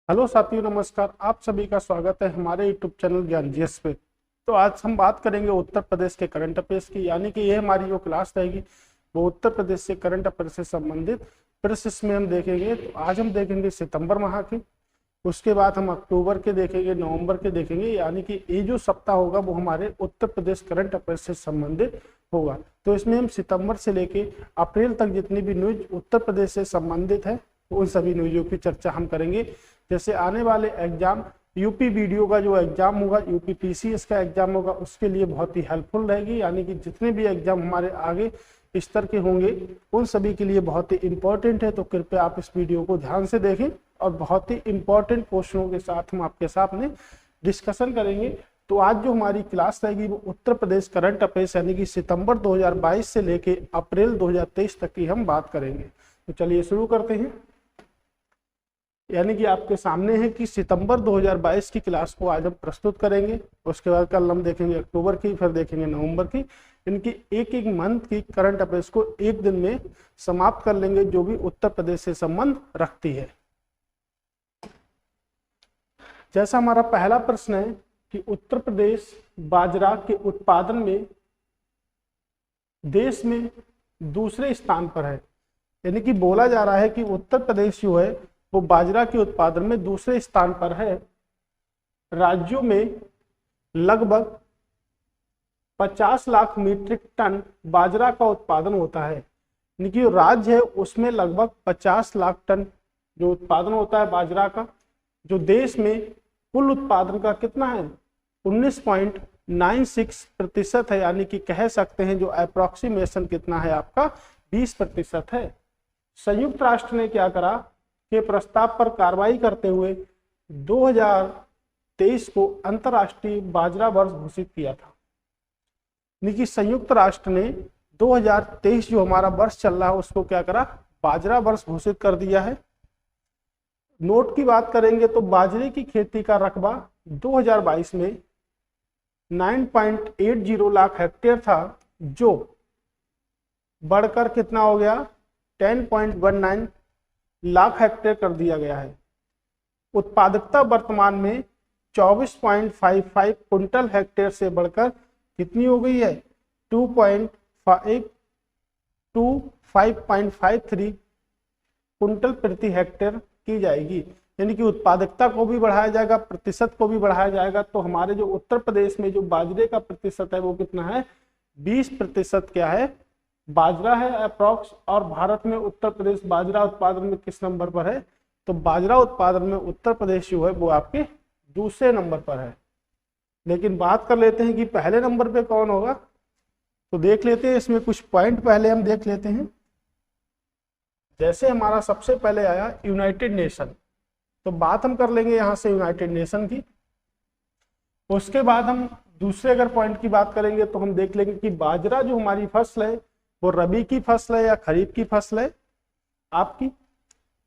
Hello साथियों, नमस्कार। आप सभी का स्वागत है हमारे यूट्यूब चैनल ज्ञान जीएस पे। तो आज हम बात करेंगे उत्तर प्रदेश के करंट अफेयर्स की, यानी कि ये हमारी जो क्लास रहेगी वो उत्तर प्रदेश से करंट अफेयर से संबंधित प्रश्न में हम देखेंगे। तो आज हम देखेंगे सितंबर माह के, उसके बाद हम अक्टूबर के देखेंगे, नवंबर के देखेंगे, यानी कि ये जो सप्ताह होगा वो हमारे उत्तर प्रदेश करंट अफेयर से संबंधित होगा। तो इसमें हम सितंबर से लेके अप्रैल तक जितनी भी न्यूज उत्तर प्रदेश से संबंधित है उन सभी न्यूजों की चर्चा हम करेंगे। जैसे आने वाले एग्जाम यूपी वीडियो का जो एग्जाम होगा, यूपी पीसीएस का एग्जाम होगा, उसके लिए बहुत ही हेल्पफुल रहेगी। यानी कि जितने भी एग्जाम हमारे आगे स्तर के होंगे उन सभी के लिए बहुत ही इंपॉर्टेंट है। तो कृपया आप इस वीडियो को ध्यान से देखें और बहुत ही इंपॉर्टेंट क्वेश्चनों के साथ हम आपके सामने डिस्कशन करेंगे। तो आज जो हमारी क्लास रहेगी वो उत्तर प्रदेश करंट अफेयर्स यानी कि सितंबर 2022 से लेके अप्रैल 2023 तक की हम बात करेंगे। तो चलिए शुरू करते हैं। यानी कि आपके सामने है कि सितंबर 2022 की क्लास को आज हम प्रस्तुत करेंगे। उसके बाद कल हम देखेंगे अक्टूबर की, फिर देखेंगे नवंबर की। इनकी एक एक मंथ की करंट अफेयर्स को एक दिन में समाप्त कर लेंगे, जो भी उत्तर प्रदेश से संबंध रखती है। जैसा हमारा पहला प्रश्न है कि उत्तर प्रदेश बाजरा के उत्पादन में देश में दूसरे स्थान पर है। यानी कि बोला जा रहा है कि उत्तर प्रदेश जो है वो बाजरा के उत्पादन में दूसरे स्थान पर है। राज्यों में लगभग 50 लाख मीट्रिक टन बाजरा का उत्पादन होता है। यानी कि राज्य है उसमें लगभग 50 लाख टन जो उत्पादन होता है बाजरा का, जो देश में कुल उत्पादन का कितना है 19.96% है। यानी कि कह सकते हैं जो अप्रोक्सीमेशन कितना है आपका 20% है। संयुक्त राष्ट्र ने क्या करा के प्रस्ताव पर कार्रवाई करते हुए 2023 को अंतर्राष्ट्रीय बाजरा वर्ष घोषित किया था। यानी कि संयुक्त राष्ट्र ने 2023 जो हमारा वर्ष चल रहा है उसको क्या करा, बाजरा वर्ष घोषित कर दिया है। नोट की बात करेंगे तो बाजरे की खेती का रकबा 2022 में 9.80 लाख हेक्टेयर था, जो बढ़कर कितना हो गया 10.19 लाख हेक्टेयर कर दिया गया है। उत्पादकता वर्तमान में 24.55 कुंटल हेक्टेयर से बढ़कर कितनी हो गई है 5.53 कुंटल प्रति हेक्टेयर की जाएगी। यानी कि उत्पादकता को भी बढ़ाया जाएगा, प्रतिशत को भी बढ़ाया जाएगा। तो हमारे जो उत्तर प्रदेश में जो बाजरे का प्रतिशत है वो कितना है 20% क्या है बाजरा है अप्रॉक्स। और भारत में उत्तर प्रदेश बाजरा उत्पादन में किस नंबर पर है, तो बाजरा उत्पादन में उत्तर प्रदेश जो है वो आपके दूसरे नंबर पर है। लेकिन बात कर लेते हैं कि पहले नंबर पे कौन होगा, तो देख लेते हैं। इसमें कुछ पॉइंट पहले हम देख लेते हैं। जैसे हमारा सबसे पहले आया यूनाइटेड नेशन, तो बात हम कर लेंगे यहाँ से यूनाइटेड नेशन की। उसके बाद हम दूसरे अगर पॉइंट की बात करेंगे तो हम देख लेंगे कि बाजरा जो हमारी फसल है वो रबी की फसल है या खरीफ की फसल है आपकी।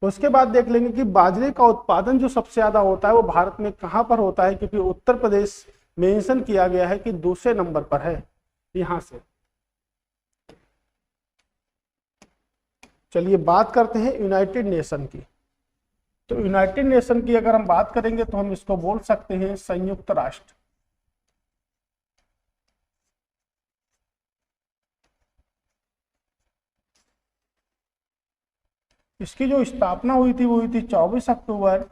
उसके बाद देख लेंगे कि बाजरे का उत्पादन जो सबसे ज्यादा होता है वो भारत में कहां पर होता है, क्योंकि उत्तर प्रदेश मेंशन किया गया है कि दूसरे नंबर पर है यहां से। चलिए बात करते हैं यूनाइटेड नेशन की। तो यूनाइटेड नेशन की अगर हम बात करेंगे तो हम इसको बोल सकते हैं संयुक्त राष्ट्र। इसकी जो स्थापना हुई थी वो हुई थी 24 अक्टूबर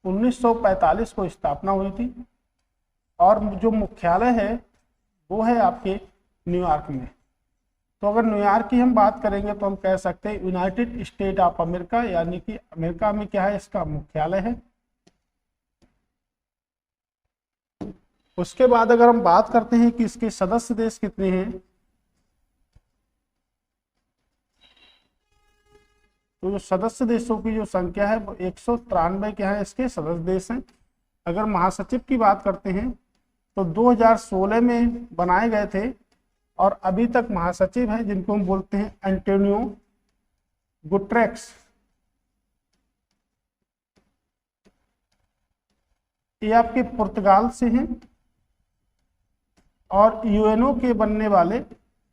1945 को स्थापना हुई थी। और जो मुख्यालय है वो है आपके न्यूयॉर्क में। तो अगर न्यूयॉर्क की हम बात करेंगे तो हम कह सकते हैं यूनाइटेड स्टेट ऑफ अमेरिका, यानी कि अमेरिका में क्या है इसका मुख्यालय है। उसके बाद अगर हम बात करते हैं कि इसके सदस्य देश कितने हैं, तो जो सदस्य देशों की जो संख्या है वो 193 क्या है इसके सदस्य देश हैं। अगर महासचिव की बात करते हैं तो 2016 में बनाए गए थे और अभी तक महासचिव हैं जिनको हम बोलते हैं एंटोनियो गुटेरेस। ये आपके पुर्तगाल से हैं और यूएनओ के बनने वाले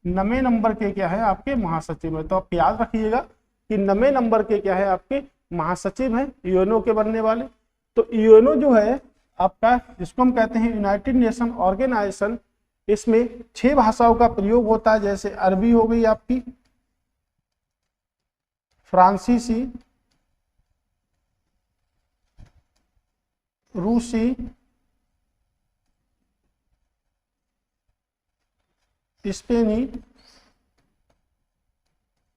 9वें नंबर के क्या है आपके महासचिव है। तो आप याद रखिएगा कि 9वें नंबर के क्या है आपके महासचिव हैं यूएनओ के बनने वाले। तो यूएनओ जो है आपका, जिसको हम कहते हैं यूनाइटेड नेशन ऑर्गेनाइजेशन, इसमें 6 भाषाओं का प्रयोग होता है। जैसे अरबी हो गई आपकी, फ्रांसीसी, रूसी, स्पेनी,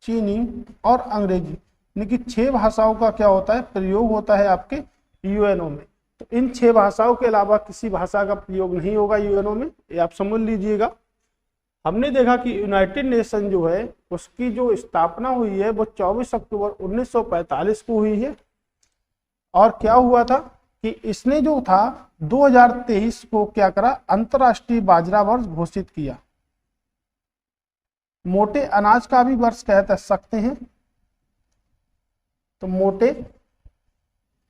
चीनी और अंग्रेजी, यानी कि 6 भाषाओं का क्या होता है, प्रयोग होता है आपके यूएनओ में। तो इन 6 भाषाओं के अलावा किसी भाषा का प्रयोग नहीं होगा यूएनओ में, ये आप समझ लीजिएगा। हमने देखा कि यूनाइटेड नेशन जो है उसकी जो स्थापना हुई है वो 24 अक्टूबर 1945 को हुई है। और क्या हुआ था कि इसने जो था 2023 को क्या करा, अंतर्राष्ट्रीय बाजरा वर्ष घोषित किया। मोटे अनाज का भी वर्ष कह सकते हैं, तो मोटे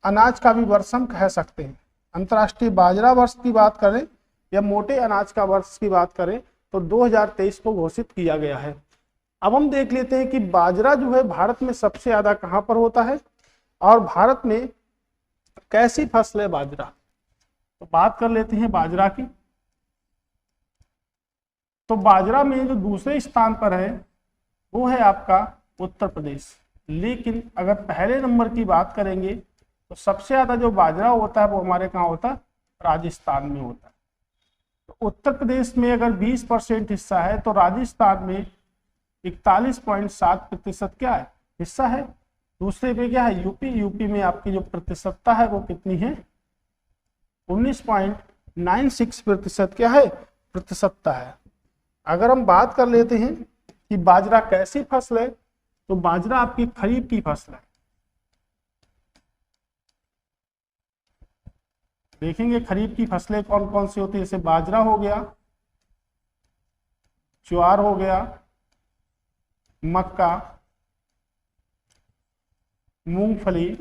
अनाज का भी वर्ष हम कह सकते हैं। अंतर्राष्ट्रीय बाजरा वर्ष की बात करें या मोटे अनाज का वर्ष की बात करें तो 2023 को घोषित किया गया है। अब हम देख लेते हैं कि बाजरा जो है भारत में सबसे ज्यादा कहां पर होता है और भारत में कैसी फसल है बाजरा। तो बात कर लेते हैं बाजरा की। तो बाजरा में जो दूसरे स्थान पर है वो है आपका उत्तर प्रदेश। लेकिन अगर पहले नंबर की बात करेंगे तो सबसे ज्यादा जो बाजरा होता है वो हमारे कहाँ होता है, राजस्थान में होता है। तो उत्तर प्रदेश में अगर 20% हिस्सा है तो राजस्थान में 41.7% क्या है, हिस्सा है। दूसरे पे क्या है, यूपी। यूपी में आपकी जो प्रतिशतता है वो कितनी है, 19.96% क्या है, प्रतिशतता है। अगर हम बात कर लेते हैं कि बाजरा कैसी फसल है, तो बाजरा आपकी खरीफ की फसल है। देखेंगे खरीफ की फसलें कौन कौन सी होती है, जैसे बाजरा हो गया, ज्वार हो गया, मक्का, मूंगफली,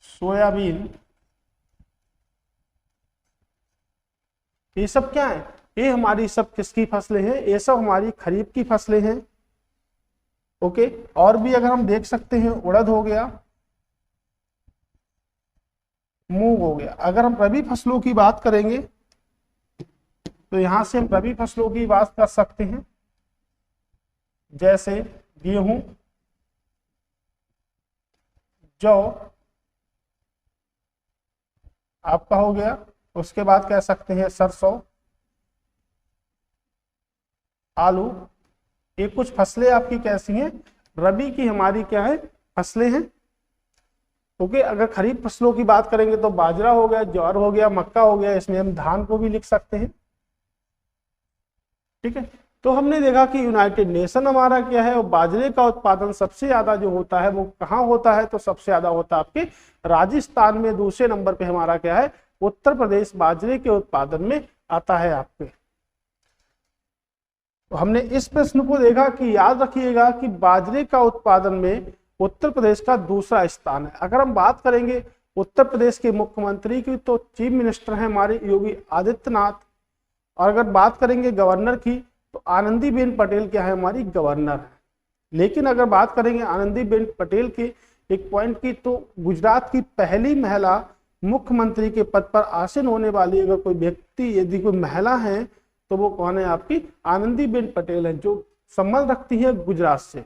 सोयाबीन, ये सब क्या है, ये हमारी सब किसकी फसलें हैं, ये सब हमारी खरीफ की फसलें हैं। ओके, और भी अगर हम देख सकते हैं, उड़द हो गया, मूंग हो गया। अगर हम रबी फसलों की बात करेंगे तो यहां से हम रबी फसलों की बात कर सकते हैं, जैसे गेहूं, जौ आपका हो गया। उसके बाद कह सकते हैं सरसों, आलू। ये कुछ फसलें आपकी कैसी हैं, रबी की हमारी क्या है, फसलें हैं। ओके, अगर खरीफ फसलों की बात करेंगे तो बाजरा हो गया, ज्वार हो गया, मक्का हो गया। इसमें हम धान को भी लिख सकते हैं। ठीक है, तो हमने देखा कि यूनाइटेड नेशन हमारा क्या है, और बाजरे का उत्पादन सबसे ज्यादा जो होता है वो कहाँ होता है, तो सबसे ज्यादा होता है आपके राजस्थान में। दूसरे नंबर पे हमारा क्या है, उत्तर प्रदेश बाजरे के उत्पादन में आता है आपके। तो हमने इस प्रश्न को देखा कि याद रखिएगा कि बाजरे का उत्पादन में उत्तर प्रदेश का दूसरा स्थान है। अगर हम बात करेंगे उत्तर प्रदेश के मुख्यमंत्री की तो चीफ मिनिस्टर हैं हमारे योगी आदित्यनाथ। और अगर बात करेंगे गवर्नर की तो आनंदीबेन पटेल क्या है, हमारी गवर्नर है। लेकिन अगर बात करेंगे आनंदीबेन पटेल के एक पॉइंट की, तो गुजरात की पहली महिला मुख्यमंत्री के पद पर आसीन होने वाली अगर कोई व्यक्ति, यदि कोई महिला है तो वो कौन है, आपकी आनंदीबेन पटेल है, जो संबंध रखती है गुजरात से।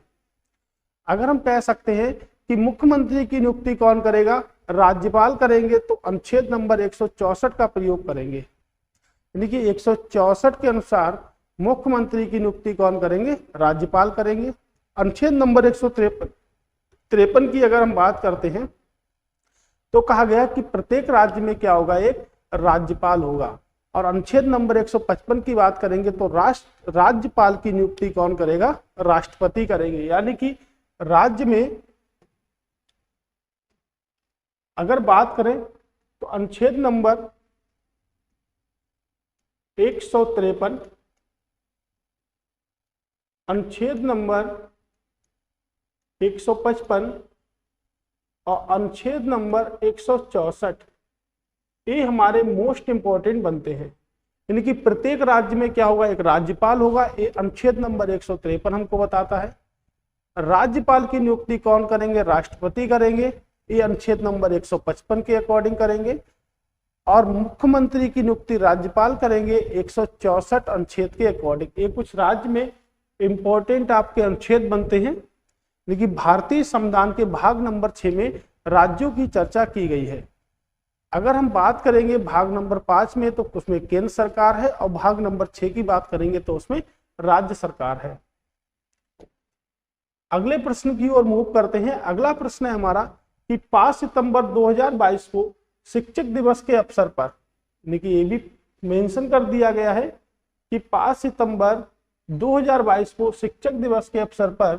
अगर हम कह सकते हैं कि मुख्यमंत्री की नियुक्ति कौन करेगा, राज्यपाल करेंगे, तो अनुच्छेद नंबर 164 का प्रयोग करेंगे। यानी कि 164 के अनुसार मुख्यमंत्री की नियुक्ति कौन करेंगे, राज्यपाल करेंगे। अनुच्छेद नंबर 153 की अगर हम बात करते हैं तो कहा गया कि प्रत्येक राज्य में क्या होगा, एक राज्यपाल होगा। और अनुच्छेद नंबर 155 की बात करेंगे तो राज्यपाल की नियुक्ति कौन करेगा, राष्ट्रपति करेंगे। यानी कि राज्य में अगर बात करें तो अनुच्छेद नंबर 153, अनुच्छेद नंबर 155 और अनुच्छेद नंबर 164 ये हमारे मोस्ट इंपॉर्टेंट बनते हैं। यानी कि प्रत्येक राज्य में क्या होगा, एक राज्यपाल होगा। ये अनुच्छेद नंबर 153 हमको बताता है। राज्यपाल की नियुक्ति कौन करेंगे? राष्ट्रपति करेंगे, ये अनुच्छेद नंबर 155 के अकॉर्डिंग करेंगे। और मुख्यमंत्री की नियुक्ति राज्यपाल करेंगे 164 अनुच्छेद के अकॉर्डिंग। ये कुछ राज्य में इंपॉर्टेंट आपके अनुच्छेद बनते हैं, लेकिन भारतीय संविधान के भाग नंबर 6 में राज्यों की चर्चा की गई है। अगर हम बात करेंगे भाग नंबर 5 में तो उसमें केंद्र सरकार है, और भाग नंबर 6 की बात करेंगे तो उसमें राज्य सरकार है। अगले प्रश्न की ओर मूव करते हैं। अगला प्रश्न है हमारा कि 5 सितंबर 2022 को शिक्षक दिवस के अवसर पर, देखिए ये भी मेंशन कर दिया गया है कि 5 सितंबर 2022 को शिक्षक दिवस के अवसर पर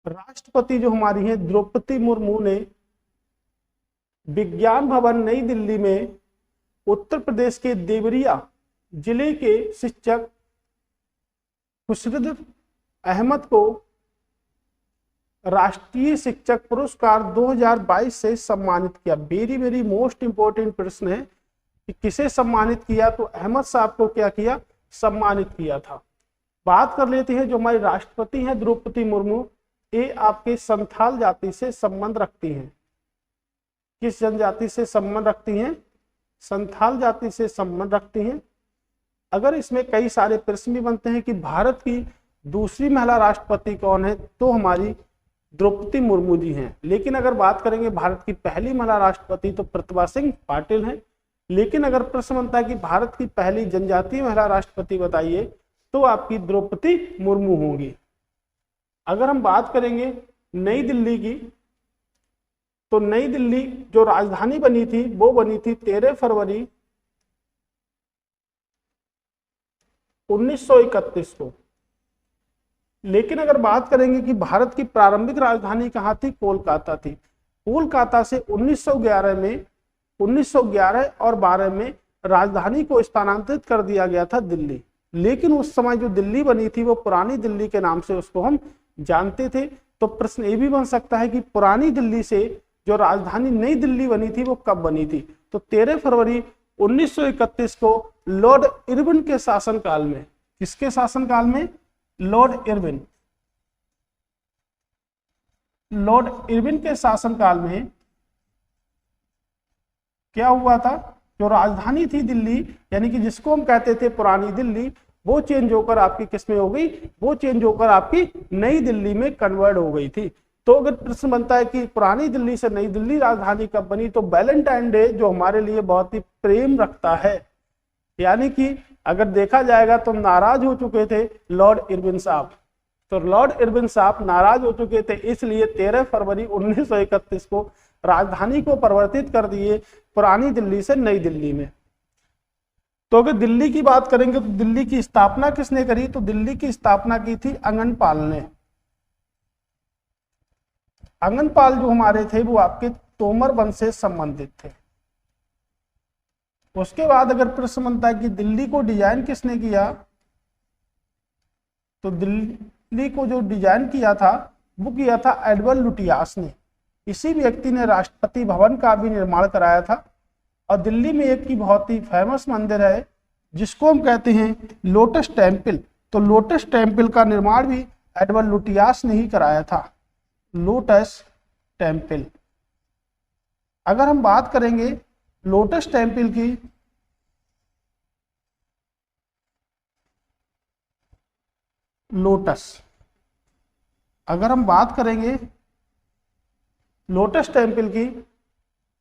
राष्ट्रपति जो हमारी है द्रौपदी मुर्मू ने विज्ञान भवन नई दिल्ली में उत्तर प्रदेश के देवरिया जिले के शिक्षक खुशरद अहमद को राष्ट्रीय शिक्षक पुरस्कार 2022 से सम्मानित किया। वेरी वेरी मोस्ट इंपोर्टेंट प्रश्न है कि किसे सम्मानित किया? तो अहमद साहब को क्या किया? सम्मानित किया था। बात कर लेते हैं जो हमारी राष्ट्रपति हैं द्रौपदी मुर्मू, ये आपके संथाल जाति से संबंध रखती हैं। किस जनजाति से संबंध रखती हैं? संथाल जाति से संबंध रखती हैं। अगर इसमें कई सारे प्रश्न भी बनते हैं कि भारत की दूसरी महिला राष्ट्रपति कौन है, तो हमारी द्रौपदी मुर्मू जी हैं। लेकिन अगर बात करेंगे भारत की पहली महिला राष्ट्रपति तो प्रतिभा सिंह पाटिल हैं। लेकिन अगर प्रश्न बनता है कि भारत की पहली जनजातीय महिला राष्ट्रपति बताइए, तो आपकी द्रौपदी मुर्मू होंगी। अगर हम बात करेंगे नई दिल्ली की, तो नई दिल्ली जो राजधानी बनी थी वो बनी थी 13 फरवरी 1931 को। लेकिन अगर बात करेंगे कि भारत की प्रारंभिक राजधानी कहाँ थी? कोलकाता थी। कोलकाता से 1911 और 12 में राजधानी को स्थानांतरित कर दिया गया था दिल्ली। लेकिन उस समय जो दिल्ली बनी थी वो पुरानी दिल्ली के नाम से उसको हम जानते थे। तो प्रश्न ये भी बन सकता है कि पुरानी दिल्ली से जो राजधानी नई दिल्ली बनी थी वो कब बनी थी? तो 13 फरवरी 1931 को लॉर्ड इरविन के शासनकाल में। किसके शासनकाल में? Lord Irwin. लॉर्ड इरविन के शासनकाल में क्या हुआ था? जो राजधानी थी दिल्ली, यानी कि जिसको हम कहते थे पुरानी दिल्ली, वो चेंज होकर आपकी किसमें हो गई? वो चेंज होकर आपकी नई दिल्ली में कन्वर्ट हो गई थी। तो अगर प्रश्न बनता है कि पुरानी दिल्ली से नई दिल्ली राजधानी कब बनी, तो वैलेंटाइन डे जो हमारे लिए बहुत ही प्रेम रखता है, यानी कि अगर देखा जाएगा तो नाराज हो चुके थे लॉर्ड इरविन साहब। तो लॉर्ड इरविन साहब नाराज हो चुके थे, इसलिए 13 फरवरी 1931 को राजधानी को परिवर्तित कर दिए पुरानी दिल्ली से नई दिल्ली में। तो अगर दिल्ली की बात करेंगे तो दिल्ली की स्थापना किसने करी? तो दिल्ली की स्थापना की थी अंगनपाल ने। अंगनपाल जो हमारे थे वो आपके तोमर वंश से संबंधित थे। उसके बाद अगर प्रश्न बनता है कि दिल्ली को डिजाइन किसने किया, तो दिल्ली को जो डिजाइन किया था वो किया था एडवर्ड लुटियास ने। इसी व्यक्ति ने राष्ट्रपति भवन का भी निर्माण कराया था। और दिल्ली में एक की बहुत ही फेमस मंदिर है जिसको हम कहते हैं लोटस टेम्पल। तो लोटस टेम्पल का निर्माण भी एडवर्ड लुटियास ने ही कराया था। Lotus temple. अगर हम बात करेंगे लोटस टेम्पल की, लोटस, अगर हम बात करेंगे लोटस टेम्पल की,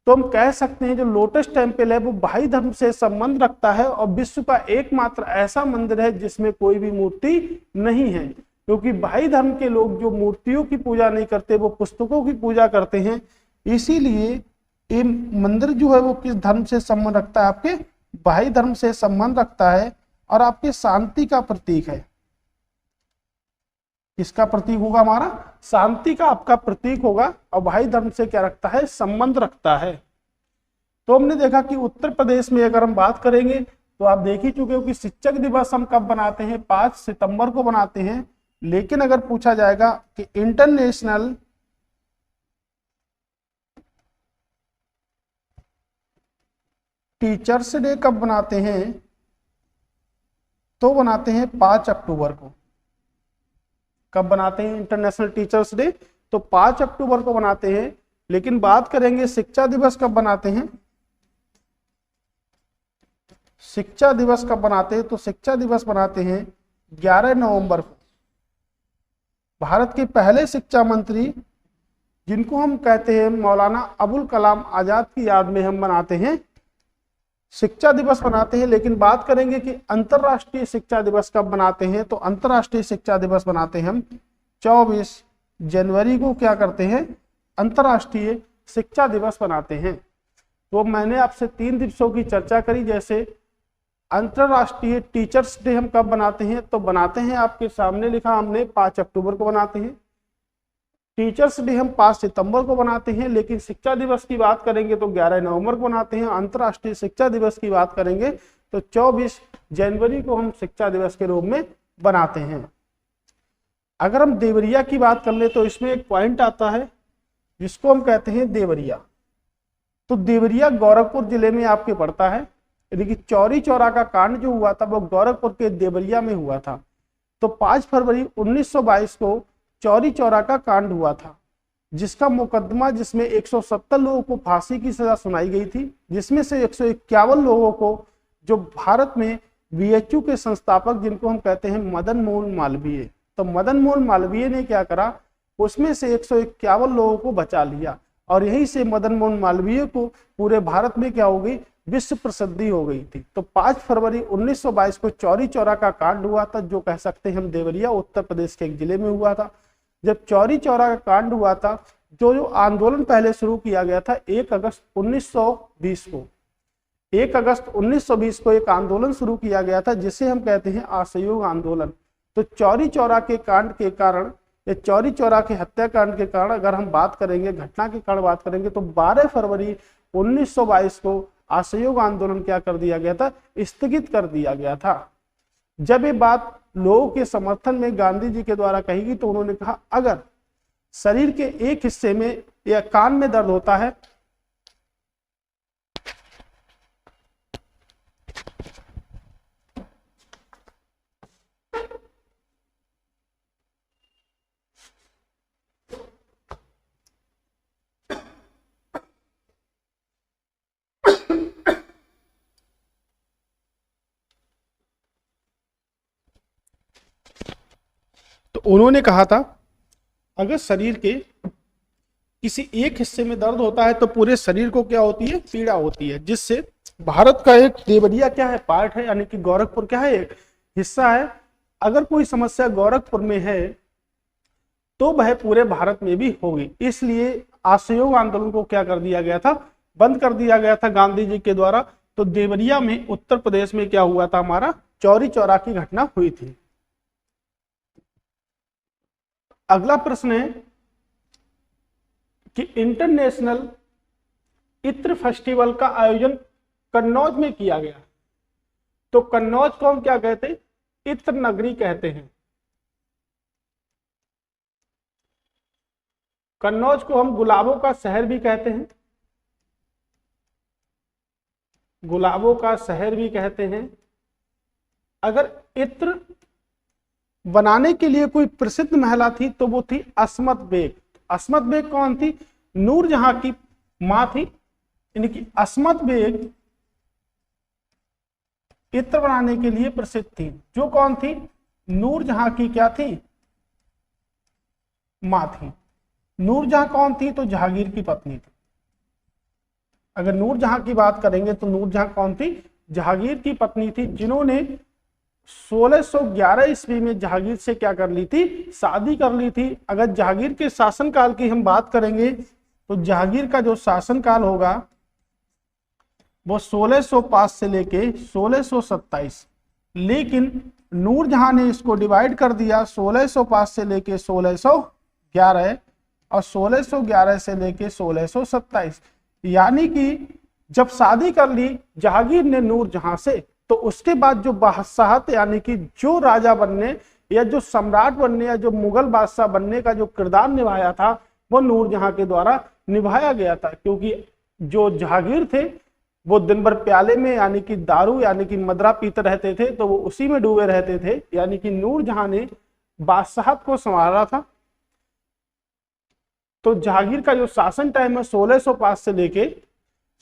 तो हम कह सकते हैं जो लोटस टेम्पल है वो बहाई धर्म से संबंध रखता है और विश्व का एकमात्र ऐसा मंदिर है जिसमें कोई भी मूर्ति नहीं है। क्योंकि बहाई धर्म के लोग जो मूर्तियों की पूजा नहीं करते, वो पुस्तकों की पूजा करते हैं। इसीलिए ये मंदिर जो है वो किस धर्म से संबंध रखता है? आपके बहाई धर्म से संबंध रखता है और आपके शांति का प्रतीक है। किसका प्रतीक होगा? हमारा शांति का आपका प्रतीक होगा और बहाई धर्म से क्या रखता है? संबंध रखता है। तो हमने देखा कि उत्तर प्रदेश में अगर हम बात करेंगे तो आप देख ही चुके हो कि शिक्षक दिवस हम कब बनाते हैं? 5 सितंबर को बनाते हैं। लेकिन अगर पूछा जाएगा कि इंटरनेशनल टीचर्स डे कब बनाते हैं, तो बनाते हैं 5 अक्टूबर को। कब बनाते हैं इंटरनेशनल टीचर्स डे? तो 5 अक्टूबर को बनाते हैं। लेकिन बात करेंगे शिक्षा दिवस कब बनाते हैं? शिक्षा दिवस कब बनाते हैं? तो शिक्षा दिवस बनाते हैं 11 नवंबर को। भारत के पहले शिक्षा मंत्री जिनको हम कहते हैं मौलाना अबुल कलाम आजाद की याद में हम बनाते हैं शिक्षा दिवस बनाते हैं। लेकिन बात करेंगे कि अंतरराष्ट्रीय शिक्षा दिवस कब बनाते हैं? तो अंतरराष्ट्रीय शिक्षा दिवस बनाते हैं हम 24 जनवरी को। क्या करते हैं? अंतरराष्ट्रीय शिक्षा दिवस बनाते हैं। तो मैंने आपसे 3 दिवसों की चर्चा करी, जैसे अंतरराष्ट्रीय टीचर्स डे हम कब बनाते हैं? तो बनाते हैं, आपके सामने लिखा हमने, 5 अक्टूबर को बनाते हैं। टीचर्स डे हम 5 सितंबर को बनाते हैं। लेकिन शिक्षा दिवस की बात करेंगे तो 11 नवंबर को बनाते हैं। अंतरराष्ट्रीय शिक्षा दिवस की बात करेंगे तो 24 जनवरी को हम शिक्षा दिवस के रूप में बनाते हैं। अगर हम देवरिया की बात कर ले तो इसमें एक पॉइंट आता है जिसको हम कहते हैं देवरिया। तो देवरिया गोरखपुर जिले में आपके पड़ता है, यानी कि चौरी चौरा का कांड जो हुआ था वो गोरखपुर के देवरिया में हुआ था। तो 5 फरवरी 1922 को चौरी चौरा का कांड हुआ था, जिसका मुकदमा जिसमें 170 लोगों को फांसी की सजा सुनाई गई थी, जिसमें से 151 लोगों को, जो भारत में बीएचयू के संस्थापक जिनको हम कहते हैं मदन मोहन मालवीय, तो मदन मोहन मालवीय ने क्या करा, उसमें से 151 लोगों को बचा लिया और यहीं से मदन मोहन मालवीय को पूरे भारत में क्या हो गई, विश्व प्रसिद्धि हो गई थी। तो 5 फरवरी 1922 को चौरी चौरा का कांड हुआ था, जो कह सकते हैं हम देवरिया उत्तर प्रदेश के एक जिले में हुआ था। जब चौरी चौरा का कांड हुआ था, जो आंदोलन पहले शुरू किया गया था 1 अगस्त 1920 को, 1 अगस्त 1920 को एक आंदोलन शुरू किया गया था जिसे हम कहते हैं असहयोग आंदोलन। तो चौरी चौरा के कांड के कारण या चौरी चौरा के हत्याकांड के कारण अगर हम बात करेंगे, घटना के कारण बात करेंगे, तो 12 फरवरी 1922 को असहयोग आंदोलन क्या कर दिया गया था, स्थगित कर दिया गया था। जब ये बात लोगों के समर्थन में गांधी जी के द्वारा कही गई तो उन्होंने कहा, अगर शरीर के एक हिस्से में या कान में दर्द होता है तो उन्होंने कहा था, अगर शरीर के किसी एक हिस्से में दर्द होता है तो पूरे शरीर को क्या होती है, पीड़ा होती है। जिससे भारत का एक देवरिया क्या है, पार्ट है, यानी कि गोरखपुर क्या है, एक हिस्सा है। अगर कोई समस्या गोरखपुर में है तो वह पूरे भारत में भी होगी। इसलिए असहयोग आंदोलन को क्या कर दिया गया था, बंद कर दिया गया था गांधी जी के द्वारा। तो देवरिया में उत्तर प्रदेश में क्या हुआ था, हमारा चौरी चौरा की घटना हुई थी। अगला प्रश्न है कि इंटरनेशनल इत्र फेस्टिवल का आयोजन कन्नौज में किया गया। तो कन्नौज को हम क्या कहते हैं, इत्र नगरी कहते हैं। कन्नौज को हम गुलाबों का शहर भी कहते हैं, गुलाबों का शहर भी कहते हैं। अगर इत्र बनाने के लिए कोई प्रसिद्ध महिला थी तो वो थी अस्मत बेग। अस्मत बेग कौन थी, नूरजहां की मां थी, यानी कि अस्मत बेग इत्र बनाने के लिए प्रसिद्ध थी। जो कौन थी, नूरजहां की क्या थी, मां थी। नूरजहां कौन थी, तो जहांगीर की पत्नी थी। अगर नूरजहां की बात करेंगे तो नूरजहां कौन थी, जहांगीर की पत्नी थी, जिन्होंने 1611 ईस्वी में जहांगीर से क्या कर ली थी, शादी कर ली थी। अगर जहांगीर के शासनकाल की हम बात करेंगे तो जहांगीर का जो शासनकाल होगा वो 1605 से लेके 1627, लेकिन नूरजहां ने इसको डिवाइड कर दिया 1605 से लेके 1611 और 1611 से लेके 1627। यानी कि जब शादी कर ली जहांगीर ने नूरजहां से, तो उसके बाद जो बादशाहत यानी कि जो राजा बनने या जो सम्राट बनने या जो मुगल बादशाह बनने का जो किरदार निभाया था वो नूरजहां के द्वारा निभाया गया था। क्योंकि जो जहांगीर थे वो दिन भर प्याले में यानी कि दारू यानी कि मदरा पीते रहते थे, तो वो उसी में डूबे रहते थे। यानी कि नूरजहां ने बादशाहत को संभाला था। तो जहांगीर का जो शासन टाइम है 1605 से लेके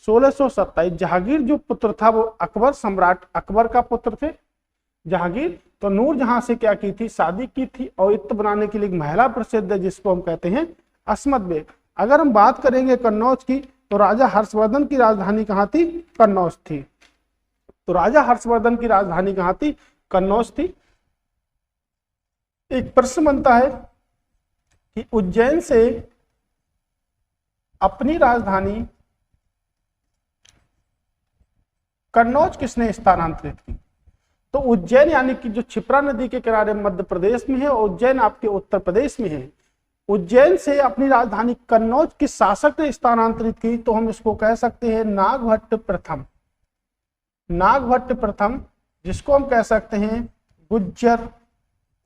1627, जहांगीर जो पुत्र था वो अकबर, सम्राट अकबर का पुत्र थे जहांगीर। तो नूरजहां से क्या की थी, शादी की थी, और इत्र बनाने के लिए एक महिला प्रसिद्ध है जिसको हम कहते हैं अस्मत बेग। अगर हम बात करेंगे कन्नौज की, तो राजा हर्षवर्धन की राजधानी कहाँ थी, कन्नौज थी। तो राजा हर्षवर्धन की राजधानी कहाँ थी, कन्नौज थी। एक प्रश्न बनता है कि उज्जैन से अपनी राजधानी कन्नौज किसने स्थानांतरित की। तो उज्जैन यानी कि जो क्षिप्रा नदी के किनारे मध्य प्रदेश में है, उज्जैन आपके उत्तर प्रदेश में है। उज्जैन से अपनी राजधानी कन्नौज किस शासक ने स्थानांतरित की, तो हम इसको कह सकते हैं नागभट्ट प्रथम। नागभट्ट प्रथम, जिसको हम कह सकते हैं गुज्जर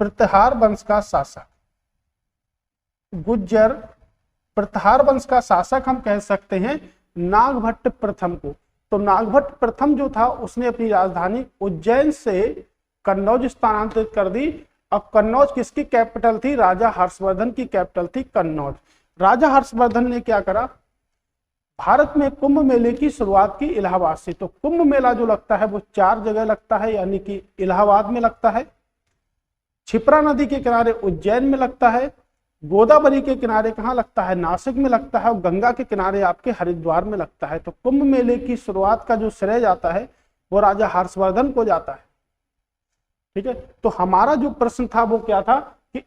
प्रतिहार वंश का शासक। गुज्जर प्रतिहार वंश का शासक हम कह सकते हैं नागभट्ट प्रथम को। तो नागभट्ट प्रथम जो था उसने अपनी राजधानी उज्जैन से कन्नौज स्थानांतरित कर दी। अब कन्नौज किसकी कैपिटल थी, राजा हर्षवर्धन की कैपिटल थी कन्नौज। राजा हर्षवर्धन ने क्या करा, भारत में कुंभ मेले की शुरुआत की इलाहाबाद से। तो कुंभ मेला जो लगता है वो 4 जगह लगता है, यानी कि इलाहाबाद में लगता है, क्षिप्रा नदी के किनारे उज्जैन में लगता है, गोदावरी के किनारे कहाँ लगता है, नासिक में लगता है, और गंगा के किनारे आपके हरिद्वार में लगता है। तो कुंभ मेले की शुरुआत का जो श्रेय जाता है वो राजा हर्षवर्धन को जाता है। ठीक है, तो हमारा जो प्रश्न था वो क्या था कि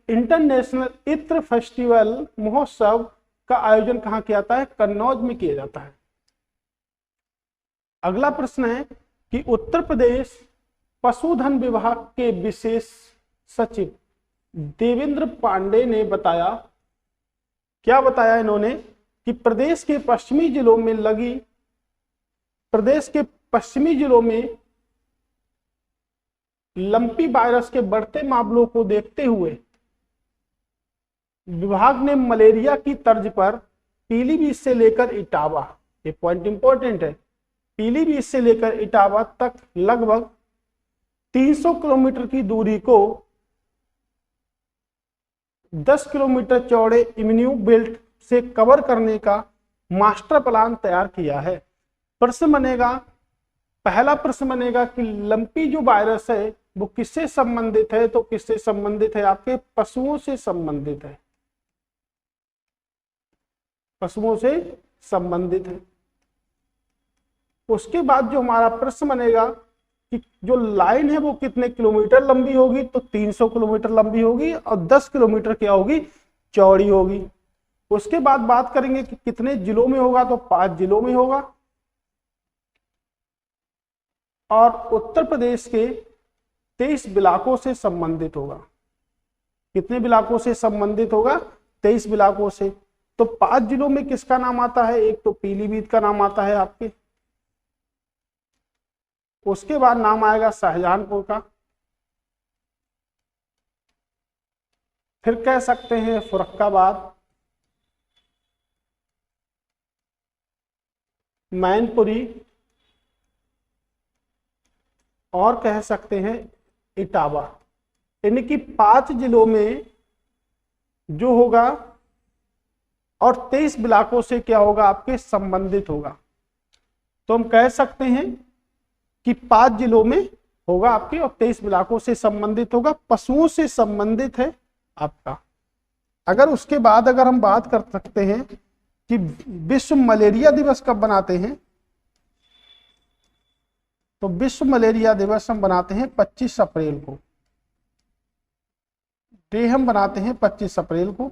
इंटरनेशनल इत्र फेस्टिवल महोत्सव का आयोजन कहाँ किया जाता है, कन्नौज में किया जाता है। अगला प्रश्न है कि उत्तर प्रदेश पशुधन विभाग के विशेष सचिव देवेंद्र पांडे ने बताया, क्या बताया इन्होंने, कि प्रदेश के पश्चिमी जिलों में लंपी वायरस के बढ़ते मामलों को देखते हुए विभाग ने मलेरिया की तर्ज पर पीलीभीत से लेकर इटावा, ये पॉइंट इंपॉर्टेंट है, पीलीभीत से लेकर इटावा तक लगभग 300 किलोमीटर की दूरी को 10 किलोमीटर चौड़े इम्यूनिटी बेल्ट से कवर करने का मास्टर प्लान तैयार किया है। प्रश्न बनेगा, पहला प्रश्न बनेगा कि लंपी जो वायरस है वो किससे संबंधित है, तो किससे संबंधित है, आपके पशुओं से संबंधित है, पशुओं से संबंधित है। उसके बाद जो हमारा प्रश्न बनेगा कि जो लाइन है वो कितने किलोमीटर लंबी होगी, तो 300 किलोमीटर लंबी होगी और 10 किलोमीटर क्या होगी, चौड़ी होगी। उसके बाद बात करेंगे कि कितने जिलों में होगा, तो 5 जिलों में होगा, और उत्तर प्रदेश के 23 ब्लॉकों से संबंधित होगा। कितने ब्लॉकों से संबंधित होगा, 23 ब्लॉकों से। तो 5 जिलों में किसका नाम आता है, एक तो पीलीभीत का नाम आता है आपके, उसके बाद नाम आएगा शाहजहानपुर का, फिर कह सकते हैं फर्रुखाबाद, मैनपुरी, और कह सकते हैं इटावा। यानी कि 5 जिलों में जो होगा और 23 ब्लॉकों से क्या होगा, आपके संबंधित होगा। तो हम कह सकते हैं कि 5 जिलों में होगा आपके और 23 ब्लॉकों से संबंधित होगा, पशुओं से संबंधित है आपका। अगर उसके बाद अगर हम बात कर सकते हैं कि विश्व मलेरिया दिवस कब बनाते हैं, तो विश्व मलेरिया दिवस हम बनाते हैं 25 अप्रैल को। डे हम बनाते हैं 25 अप्रैल को।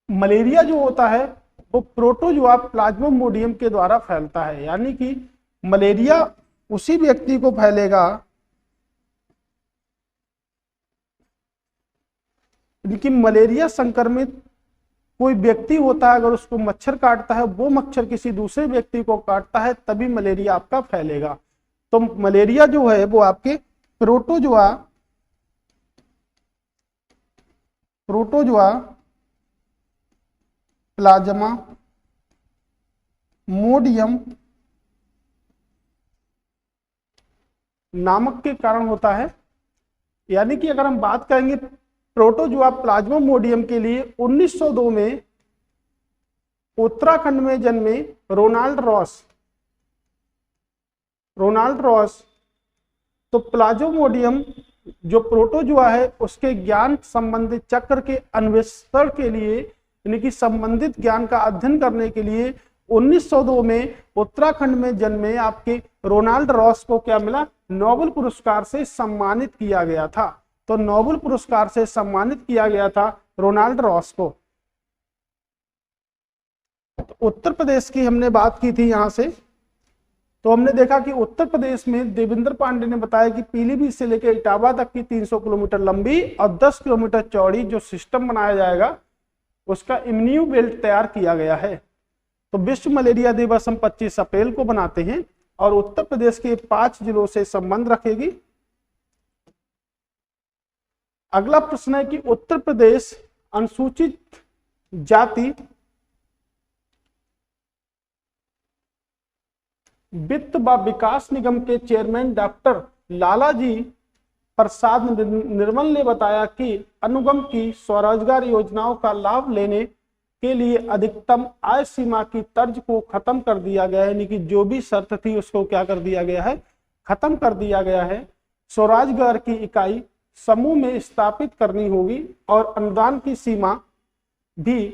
मलेरिया जो होता है वो प्रोटोजुआ प्लाज्मोडियम के द्वारा फैलता है, यानी कि मलेरिया उसी व्यक्ति को फैलेगा, लेकिन मलेरिया संक्रमित कोई व्यक्ति होता है, अगर उसको मच्छर काटता है, वो मच्छर किसी दूसरे व्यक्ति को काटता है, तभी मलेरिया आपका फैलेगा। तो मलेरिया जो है वो आपके प्रोटोजुआ प्लाज्मा मोडियम नामक के कारण होता है। यानी कि अगर हम बात करेंगे प्रोटोजुआ प्लाज्मोडियम के लिए 1902 में उत्तराखंड में जन्मे रोनाल्ड रॉस तो प्लाज्मोडियम जो प्रोटोजुआ है उसके ज्ञान संबंधित चक्र के अन्वेषण के लिए, यानी कि संबंधित ज्ञान का अध्ययन करने के लिए 1902 में उत्तराखंड में जन्मे आपके रोनाल्ड रॉस को क्या मिला, नोबेल पुरस्कार से सम्मानित किया गया था। तो नोबेल पुरस्कार से सम्मानित किया गया था रोनाल्ड रॉस को। तो उत्तर प्रदेश की हमने बात की थी यहां से, तो हमने देखा कि उत्तर प्रदेश में देवेंद्र पांडे ने बताया कि पीलीभीत से लेकर इटावा तक की 300 किलोमीटर लंबी और 10 किलोमीटर चौड़ी जो सिस्टम बनाया जाएगा उसका इम्यूनिटी बेल्ट तैयार किया गया है। तो विश्व मलेरिया दिवस हम 25 अप्रैल को बनाते हैं और उत्तर प्रदेश के 5 जिलों से संबंध रखेगी। अगला प्रश्न है कि उत्तर प्रदेश अनुसूचित जाति वित्त व विकास निगम के चेयरमैन डॉक्टर लालाजी प्रसाद निर्मल ने बताया कि अनुगम की स्वरोजगार योजनाओं का लाभ लेने के लिए अधिकतम आय सीमा की तर्ज को खत्म कर दिया गया है। यानी कि जो भी शर्त थी उसको क्या कर दिया गया है, खत्म कर दिया गया है। स्वरोजगार की इकाई समूह में स्थापित करनी होगी और अनुदान की सीमा भी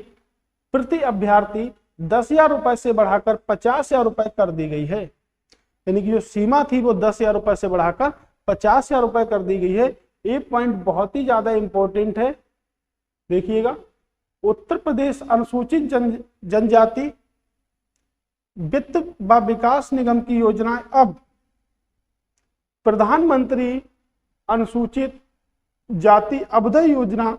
प्रति अभ्यर्थी 10,000 रुपए से बढ़ाकर 50,000 रुपए कर दी गई है। यानी कि जो सीमा थी वो 10,000 रुपए से बढ़ाकर 50,000 रुपए कर दी गई है। ये पॉइंट बहुत ही ज्यादा इंपॉर्टेंट है, देखिएगा। उत्तर प्रदेश अनुसूचित जनजाति वित्त व विकास निगम की योजनाएं अब प्रधानमंत्री अनुसूचित जाति अभ्युदय योजना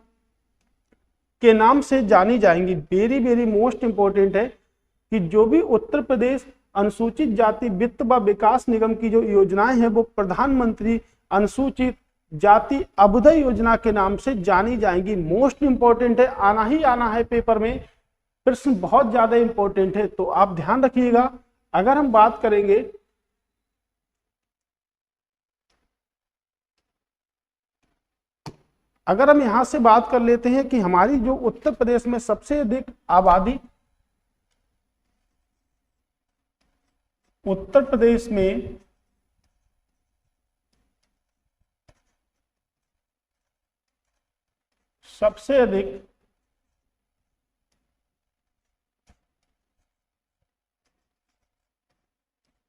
के नाम से जानी जाएंगी। वेरी वेरी मोस्ट इंपॉर्टेंट है कि जो भी उत्तर प्रदेश अनुसूचित जाति वित्त व विकास निगम की जो योजनाएं हैं वो प्रधानमंत्री अनुसूचित जाति अभ्युदय योजना के नाम से जानी जाएंगी। मोस्ट इंपॉर्टेंट है, आना ही आना है पेपर में, प्रश्न बहुत ज्यादा इंपॉर्टेंट है, तो आप ध्यान रखिएगा। अगर हम बात करेंगे अगर हम यहां से बात कर लेते हैं कि हमारी जो उत्तर प्रदेश में सबसे अधिक आबादी, उत्तर प्रदेश में सबसे अधिक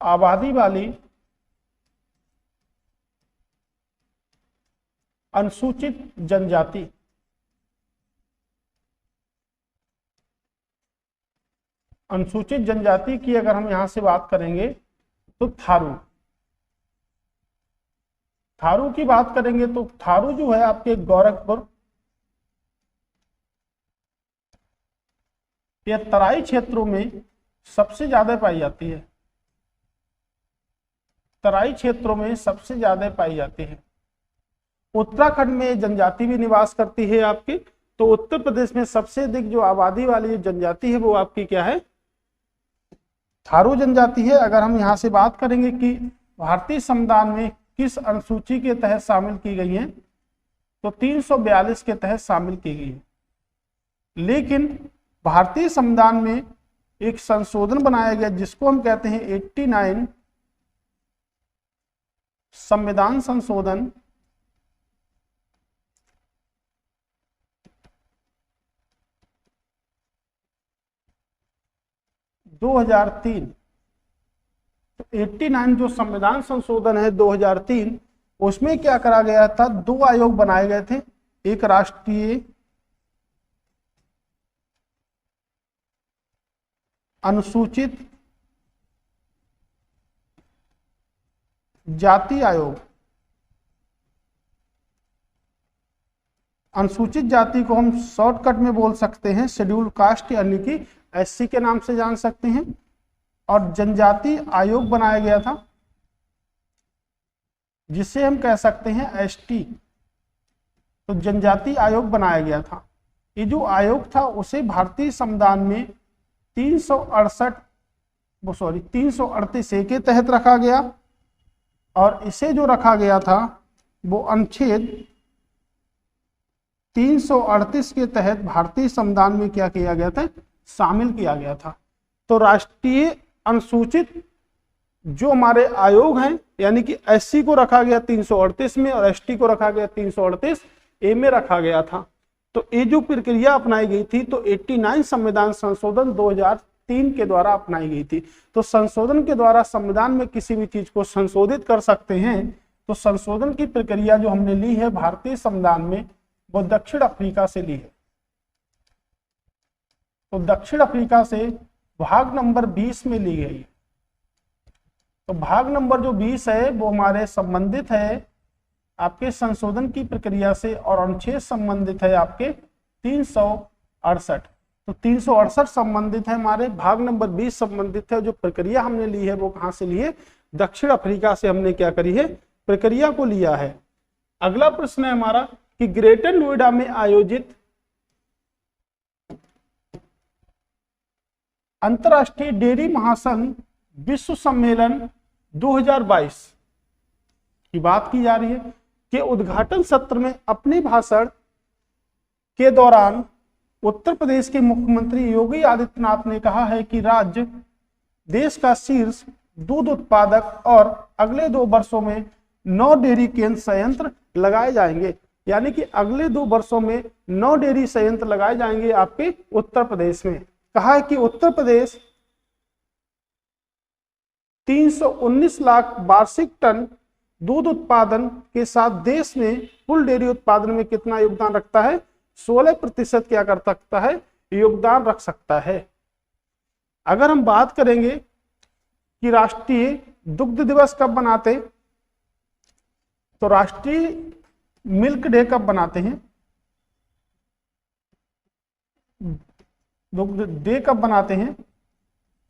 आबादी वाली अनुसूचित जनजाति की अगर हम यहां से बात करेंगे तो थारू की बात करेंगे तो थारू जो है आपके गोरखपुर या तराई क्षेत्रों में सबसे ज्यादा पाई जाती है। तराई क्षेत्रों में सबसे ज्यादा पाई जाती है। उत्तराखंड में जनजाति भी निवास करती है आपकी। तो उत्तर प्रदेश में सबसे अधिक जो आबादी वाली जनजाति है वो आपकी क्या है, थारू जनजाति है। अगर हम यहाँ से बात करेंगे कि भारतीय संविधान में किस अनुसूची के तहत शामिल की गई है, तो 342 के तहत शामिल की गई है। लेकिन भारतीय संविधान में एक संशोधन बनाया गया जिसको हम कहते हैं 89 संविधान संशोधन 2003। तो 89 जो संविधान संशोधन है 2003, उसमें क्या करा गया था, 2 आयोग बनाए गए थे। एक राष्ट्रीय अनुसूचित जाति आयोग, अनुसूचित जाति को हम शॉर्टकट में बोल सकते हैं शेड्यूल कास्ट यानी कि एससी के नाम से जान सकते हैं। और जनजाति आयोग बनाया गया था जिसे हम कह सकते हैं एसटी। तो जनजाति आयोग बनाया गया था। ये जो आयोग था उसे भारतीय संविधान में 338 ए के तहत रखा गया और इसे जो रखा गया था वो अनुच्छेद 338 के तहत भारतीय संविधान में क्या किया गया था, शामिल किया गया था। तो राष्ट्रीय अनुसूचित जो हमारे आयोग हैं, यानी कि एससी को रखा गया 338 में और एसटी को रखा गया 338 ए में रखा गया था। तो ये जो प्रक्रिया अपनाई गई थी तो 89 संविधान संशोधन 2003 के द्वारा अपनाई गई थी। तो संशोधन के द्वारा संविधान में किसी भी चीज को संशोधित कर सकते हैं। तो संशोधन की प्रक्रिया जो हमने ली है भारतीय संविधान में वो दक्षिण अफ्रीका से ली है। तो दक्षिण अफ्रीका से भाग नंबर 20 में ली गई। तो भाग नंबर जो 20 है वो हमारे संबंधित है आपके संशोधन की प्रक्रिया से और अनुच्छेद संबंधित है आपके 368। तो 368 संबंधित है हमारे, भाग नंबर 20 संबंधित है। जो प्रक्रिया हमने ली है वो कहां से ली है, दक्षिण अफ्रीका से हमने क्या करी है, प्रक्रिया को लिया है। अगला प्रश्न है हमारा कि ग्रेटर नोएडा में आयोजित अंतरराष्ट्रीय डेयरी महासंघ विश्व सम्मेलन 2022 की बात की जा रही है कि उद्घाटन सत्र में अपने भाषण के दौरान उत्तर प्रदेश के मुख्यमंत्री योगी आदित्यनाथ ने कहा है कि राज्य देश का शीर्ष दूध उत्पादक और अगले 2 वर्षों में 9 डेयरी केंद्र संयंत्र लगाए जाएंगे। यानी कि अगले 2 वर्षों में 9 डेयरी संयंत्र लगाए जाएंगे आपके उत्तर प्रदेश में। कहा है कि उत्तर प्रदेश 319 लाख वार्षिक टन दूध उत्पादन के साथ देश में कुल डेयरी उत्पादन में कितना योगदान रखता है, 16% क्या कर सकता है, योगदान रख सकता है। अगर हम बात करेंगे कि राष्ट्रीय दुग्ध दिवस कब बनाते, तो राष्ट्रीय मिल्क डे कब बनाते हैं, दुग्ध डे कब बनाते हैं,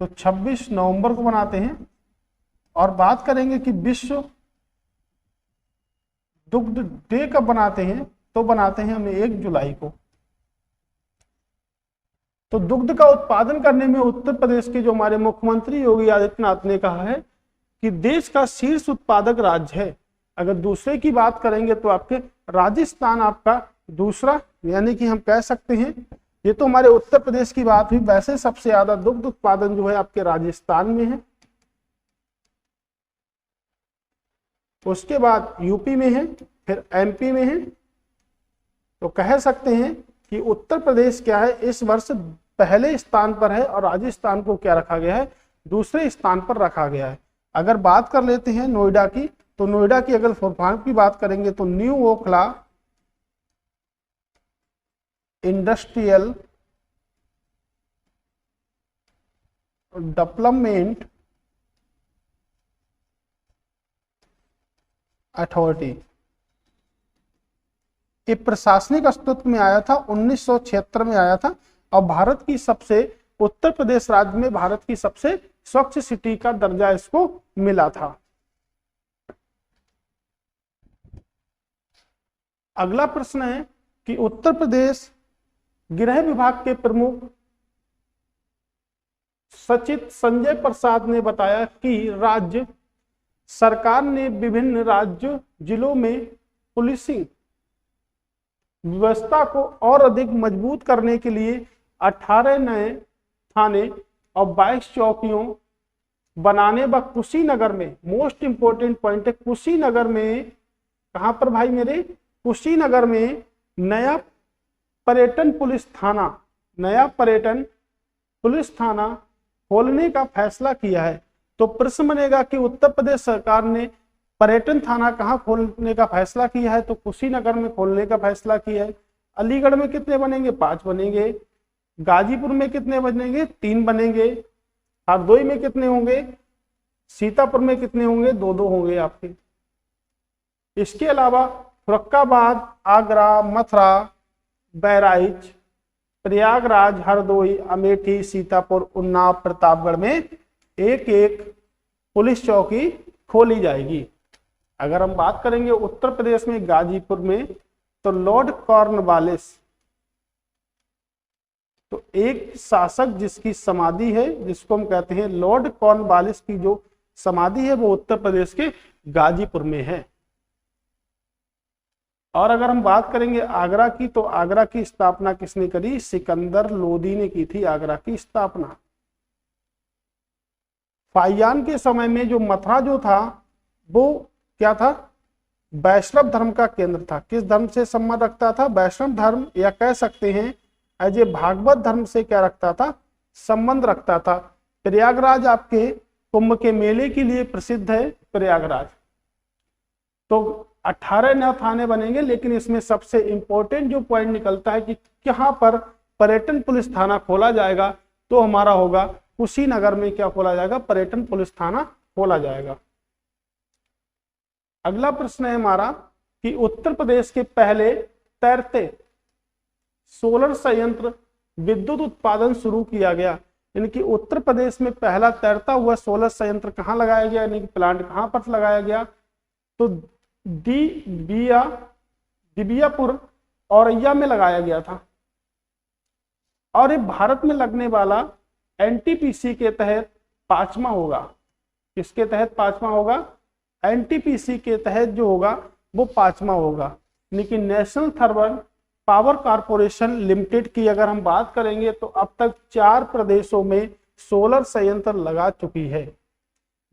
तो 26 नवंबर को बनाते हैं। और बात करेंगे कि विश्व दुग्ध डे कब बनाते हैं, तो बनाते हैं हमें 1 जुलाई को। तो दुग्ध का उत्पादन करने में उत्तर प्रदेश के जो हमारे मुख्यमंत्री योगी आदित्यनाथ ने कहा है कि देश का शीर्ष उत्पादक राज्य है। अगर दूसरे की बात करेंगे तो आपके राजस्थान आपका दूसरा, यानी कि हम कह सकते हैं ये तो हमारे उत्तर प्रदेश की बात हुई, वैसे सबसे ज्यादा दुग्ध उत्पादन जो है आपके राजस्थान में है, उसके बाद यूपी में है, फिर एमपी में है। तो कह सकते हैं कि उत्तर प्रदेश क्या है, इस वर्ष पहले स्थान पर है और राजस्थान को क्या रखा गया है, दूसरे स्थान पर रखा गया है। अगर बात कर लेते हैं नोएडा की, तो नोएडा की अगर फुल फॉर्म की बात करेंगे तो new Okhla industrial development authority, ये प्रशासनिक अस्तित्व में आया था 1976 में आया था और भारत की सबसे, उत्तर प्रदेश राज्य में भारत की सबसे स्वच्छ सिटी का दर्जा इसको मिला था। अगला प्रश्न है कि उत्तर प्रदेश गृह विभाग के प्रमुख सचिव संजय प्रसाद ने बताया कि राज्य सरकार ने विभिन्न राज्य जिलों में पुलिसिंग व्यवस्था को और अधिक मजबूत करने के लिए 18 नए थाने और 22 चौकियों बनाने व कुशीनगर में, मोस्ट इंपोर्टेंट पॉइंट है कुशीनगर में, कहां पर भाई मेरे, कुशीनगर में नया पर्यटन पुलिस थाना खोलने का फैसला किया है। तो प्रश्न बनेगा कि उत्तर प्रदेश सरकार ने पर्यटन थाना कहां खोलने का फैसला किया है, तो कुशीनगर में खोलने का फैसला किया है। अलीगढ़ में कितने बनेंगे, 5 बनेंगे। गाजीपुर में कितने बनेंगे, 3 बनेंगे। हरदोई में कितने होंगे, सीतापुर में कितने होंगे, 2-2 होंगे आपके। इसके अलावा फरुखाबाद, आगरा, मथुरा, बहराइच, प्रयागराज, हरदोई, अमेठी, सीतापुर, उन्नाव, प्रतापगढ़ में एक एक पुलिस चौकी खोली जाएगी। अगर हम बात करेंगे उत्तर प्रदेश में गाजीपुर में, तो लॉर्ड कॉर्नवालिस, तो एक शासक जिसकी समाधि है, जिसको हम कहते हैं लॉर्ड कॉर्नवालिस की जो समाधि है वो उत्तर प्रदेश के गाजीपुर में है। और अगर हम बात करेंगे आगरा की, तो आगरा की स्थापना किसने करी? सिकंदर लोदी ने की थी आगरा की स्थापना। फाहियान के समय में जो मथुरा जो था वो क्या था? वैष्णव धर्म का केंद्र था। किस धर्म से संबंध रखता था? वैष्णव धर्म, या कह सकते हैं एज ए भागवत धर्म से क्या रखता था? संबंध रखता था। प्रयागराज आपके कुंभ के मेले के लिए प्रसिद्ध है प्रयागराज। तो 18 नौ थाने बनेंगे, लेकिन इसमें सबसे इंपॉर्टेंट जो पॉइंट निकलता है कि कहां पर पर्यटन पुलिस थाना खोला जाएगा, तो हमारा होगा कुशीनगर में क्या खोला जाएगा? पर्यटन पुलिस थाना खोला जाएगा। अगला प्रश्न है हमारा कि उत्तर प्रदेश के पहले तैरते सोलर संयंत्र विद्युत उत्पादन शुरू किया गया, यानी कि उत्तर प्रदेश में पहला तैरता हुआ सोलर संयंत्र कहां लगाया गया, यानी कि प्लांट कहां पर लगाया गया? तो दिबियापुर औरैया में लगाया गया था। और ये भारत में लगने वाला एनटीपीसी के तहत 5वां होगा। किसके तहत 5वां होगा? एनटीपीसी के तहत जो होगा वो 5वां होगा। लेकिन national thermal power corporation limited की अगर हम बात करेंगे तो अब तक 4 प्रदेशों में सोलर संयंत्र लगा चुकी है।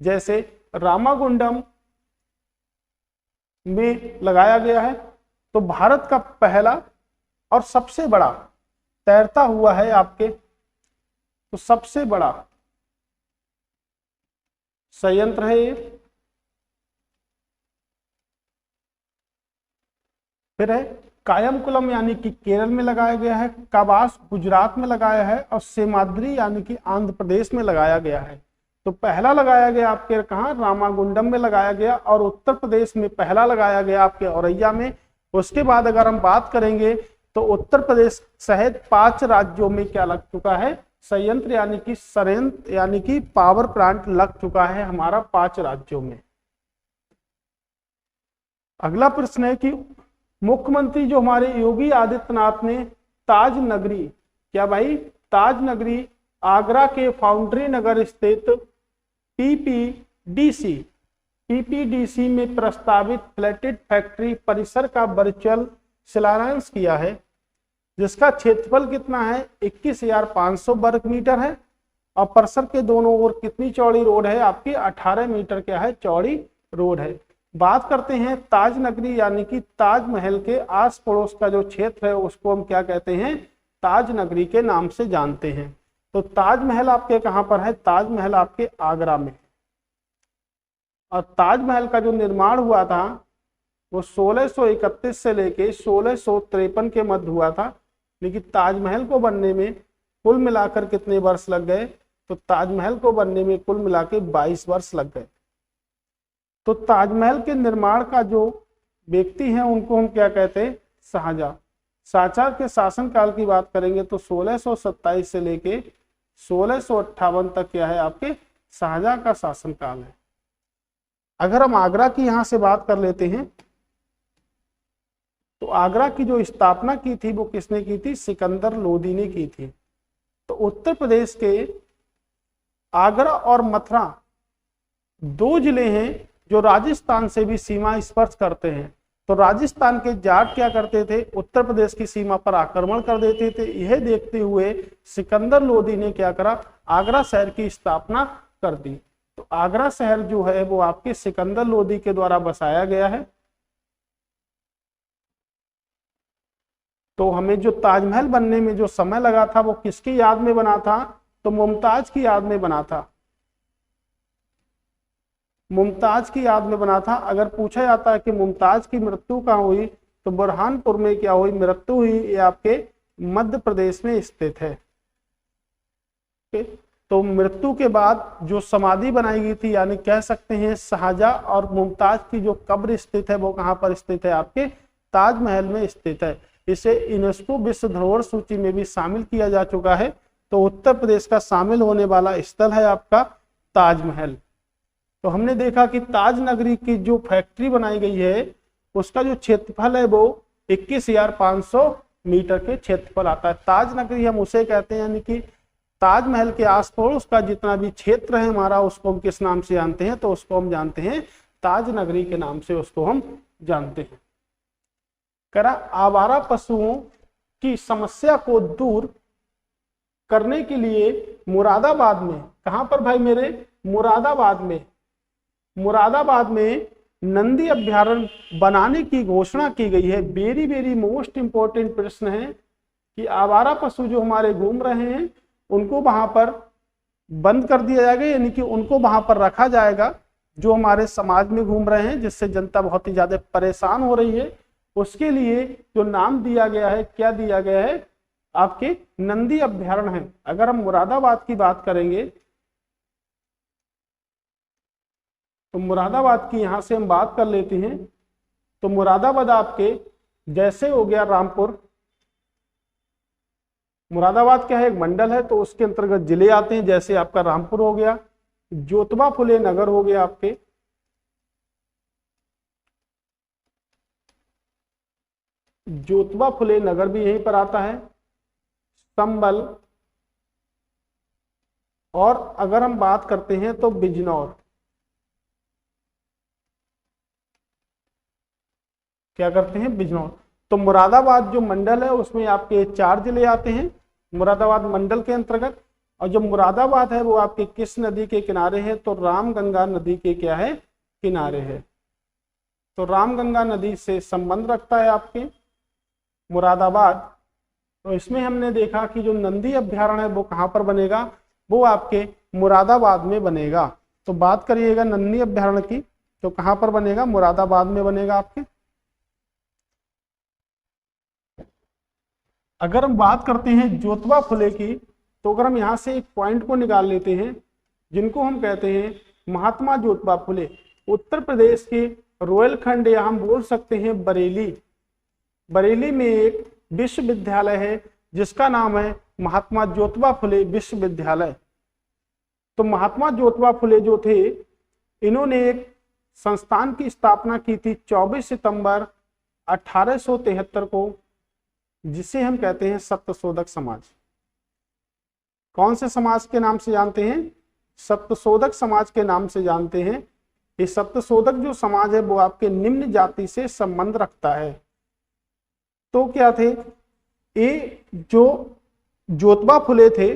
जैसे रामागुंडम में लगाया गया है, तो भारत का पहला और सबसे बड़ा तैरता हुआ है आपके, तो सबसे बड़ा संयंत्र है ये। फिर है कायमकुलम यानी कि केरल में लगाया गया है, काबास गुजरात में लगाया है, और सेमाद्री यानी कि आंध्र प्रदेश में लगाया गया है। तो पहला लगाया गया आपके कहाँ? रामागुंडम में लगाया गया, और उत्तर प्रदेश में पहला लगाया गया आपके औरैया में। उसके बाद अगर हम बात करेंगे तो उत्तर प्रदेश सहित 5 राज्यों में क्या लग चुका है? संयंत्र यानी कि पावर प्लांट लग चुका है हमारा 5 राज्यों में। अगला प्रश्न है कि मुख्यमंत्री जो हमारे योगी आदित्यनाथ ने ताज नगरी, क्या भाई? ताज नगरी आगरा के फाउंड्री नगर स्थित पीपीडीसी में प्रस्तावित फ्लैटेड फैक्ट्री परिसर का वर्चुअल शिलान्यास किया है, जिसका क्षेत्रफल कितना है? 21,500 वर्ग मीटर है, और परिसर के दोनों ओर कितनी चौड़ी रोड है आपकी? 18 मीटर क्या है? चौड़ी रोड है। बात करते हैं ताज नगरी यानी कि ताजमहल के आस पड़ोस का जो क्षेत्र है उसको हम क्या कहते हैं? ताज नगरी के नाम से जानते हैं। तो ताजमहल आपके कहां पर है? ताजमहल आपके आगरा में। और ताजमहल का जो निर्माण हुआ था वो 1631 से लेके 1653 के मध्य हुआ था। लेकिन ताजमहल को बनने में कुल मिलाकर कितने वर्ष लग गए? तो ताजमहल को बनने में कुल मिलाकर 22 वर्ष लग गए। तो ताजमहल के निर्माण का जो व्यक्ति हैं उनको हम क्या कहते हैं? शाहजहां। शाहजहां के शासनकाल की बात करेंगे तो 1627 से लेके 1658 तक क्या है आपके? शाहजहां का शासनकाल है। अगर हम आगरा की यहां से बात कर लेते हैं तो आगरा की जो स्थापना की थी वो किसने की थी? सिकंदर लोदी ने की थी। तो उत्तर प्रदेश के आगरा और मथुरा 2 जिले हैं जो राजस्थान से भी सीमा स्पर्श करते हैं। तो राजस्थान के जाट क्या करते थे? उत्तर प्रदेश की सीमा पर आक्रमण कर देते थे। यह देखते हुए सिकंदर लोदी ने क्या करा? आगरा शहर की स्थापना कर दी। तो आगरा शहर जो है वो आपके सिकंदर लोदी के द्वारा बसाया गया है। तो हमें जो ताजमहल बनने में जो समय लगा था वो किसकी याद में बना था? तो मुमताज की याद में बना था। मुमताज की याद में बना था। अगर पूछा जाता है कि मुमताज की मृत्यु कहाँ हुई, तो बुरहानपुर में क्या हुई? मृत्यु हुई। ये आपके मध्य प्रदेश में स्थित है। तो मृत्यु के बाद जो समाधि बनाई गई थी, यानी कह सकते हैं शाहजहां और मुमताज की जो कब्र स्थित है वो कहाँ पर स्थित है? आपके ताजमहल में स्थित है। इसे यूनेस्को विश्व धरोहर सूची में भी शामिल किया जा चुका है। तो उत्तर प्रदेश का शामिल होने वाला स्थल है आपका ताजमहल। तो हमने देखा कि ताज नगरी की जो फैक्ट्री बनाई गई है उसका जो क्षेत्रफल है वो 21,500 मीटर के क्षेत्रफल आता है। ताज नगरी हम उसे कहते हैं यानी कि ताजमहल के आस पड़ोस का जितना भी क्षेत्र है हमारा, उसको हम किस नाम से जानते हैं? तो उसको हम जानते हैं ताज नगरी के नाम से उसको हम जानते हैं। करा आवारा पशुओं की समस्या को दूर करने के लिए मुरादाबाद में, कहां पर भाई मेरे? मुरादाबाद में नंदी अभ्यारण्य बनाने की घोषणा की गई है। वेरी वेरी मोस्ट इंपॉर्टेंट प्रश्न है कि आवारा पशु जो हमारे घूम रहे हैं उनको वहां पर बंद कर दिया जाएगा, यानी कि उनको वहां पर रखा जाएगा जो हमारे समाज में घूम रहे हैं, जिससे जनता बहुत ही ज्यादा परेशान हो रही है। उसके लिए जो नाम दिया गया है, क्या दिया गया है? आपके नंदी अभ्यारण्य है। अगर हम मुरादाबाद की बात करेंगे तो मुरादाबाद की यहां से हम बात कर लेते हैं। तो मुरादाबाद आपके जैसे हो गया रामपुर, मुरादाबाद क्या है? एक मंडल है, तो उसके अंतर्गत जिले आते हैं। जैसे आपका रामपुर हो गया, ज्योतिबा फुले नगर हो गया, आपके ज्योतिबा फुले नगर भी यहीं पर आता है, संबल, और अगर हम बात करते हैं तो बिजनौर, क्या करते हैं? बिजनौर। तो मुरादाबाद जो मंडल है उसमें आपके 4 जिले आते हैं मुरादाबाद मंडल के अंतर्गत। और जो मुरादाबाद है वो आपके किस नदी के किनारे है? तो रामगंगा नदी के क्या है? किनारे है। तो रामगंगा नदी से संबंध रखता है आपके मुरादाबाद। तो इसमें हमने देखा कि जो नंदी अभ्यारण्य है वो कहां पर बनेगा? वो आपके मुरादाबाद में बनेगा। तो बात करिएगा नंदी अभ्यारण्य की, तो कहां पर बनेगा? मुरादाबाद में बनेगा आपके। अगर हम बात करते हैं ज्योतिबा फुले की, तो अगर हम यहाँ से एक पॉइंट को निकाल लेते हैं जिनको हम कहते हैं महात्मा ज्योतिबा फुले, उत्तर प्रदेश के रोहिलखंड या हम बोल सकते हैं बरेली, बरेली में एक विश्वविद्यालय है जिसका नाम है महात्मा ज्योतिबा फुले विश्वविद्यालय। तो महात्मा ज्योतिबा फुले जो थे, इन्होंने एक संस्थान की स्थापना की थी 24 सितंबर 1873 को, जिसे हम कहते हैं सत्यशोधक समाज। कौन से समाज के नाम से जानते हैं? सत्यशोधक समाज के नाम से जानते हैं। ये सत्यशोधक जो समाज है वो आपके निम्न जाति से संबंध रखता है। तो क्या थे ये? जो ज्योतिबा फुले थे,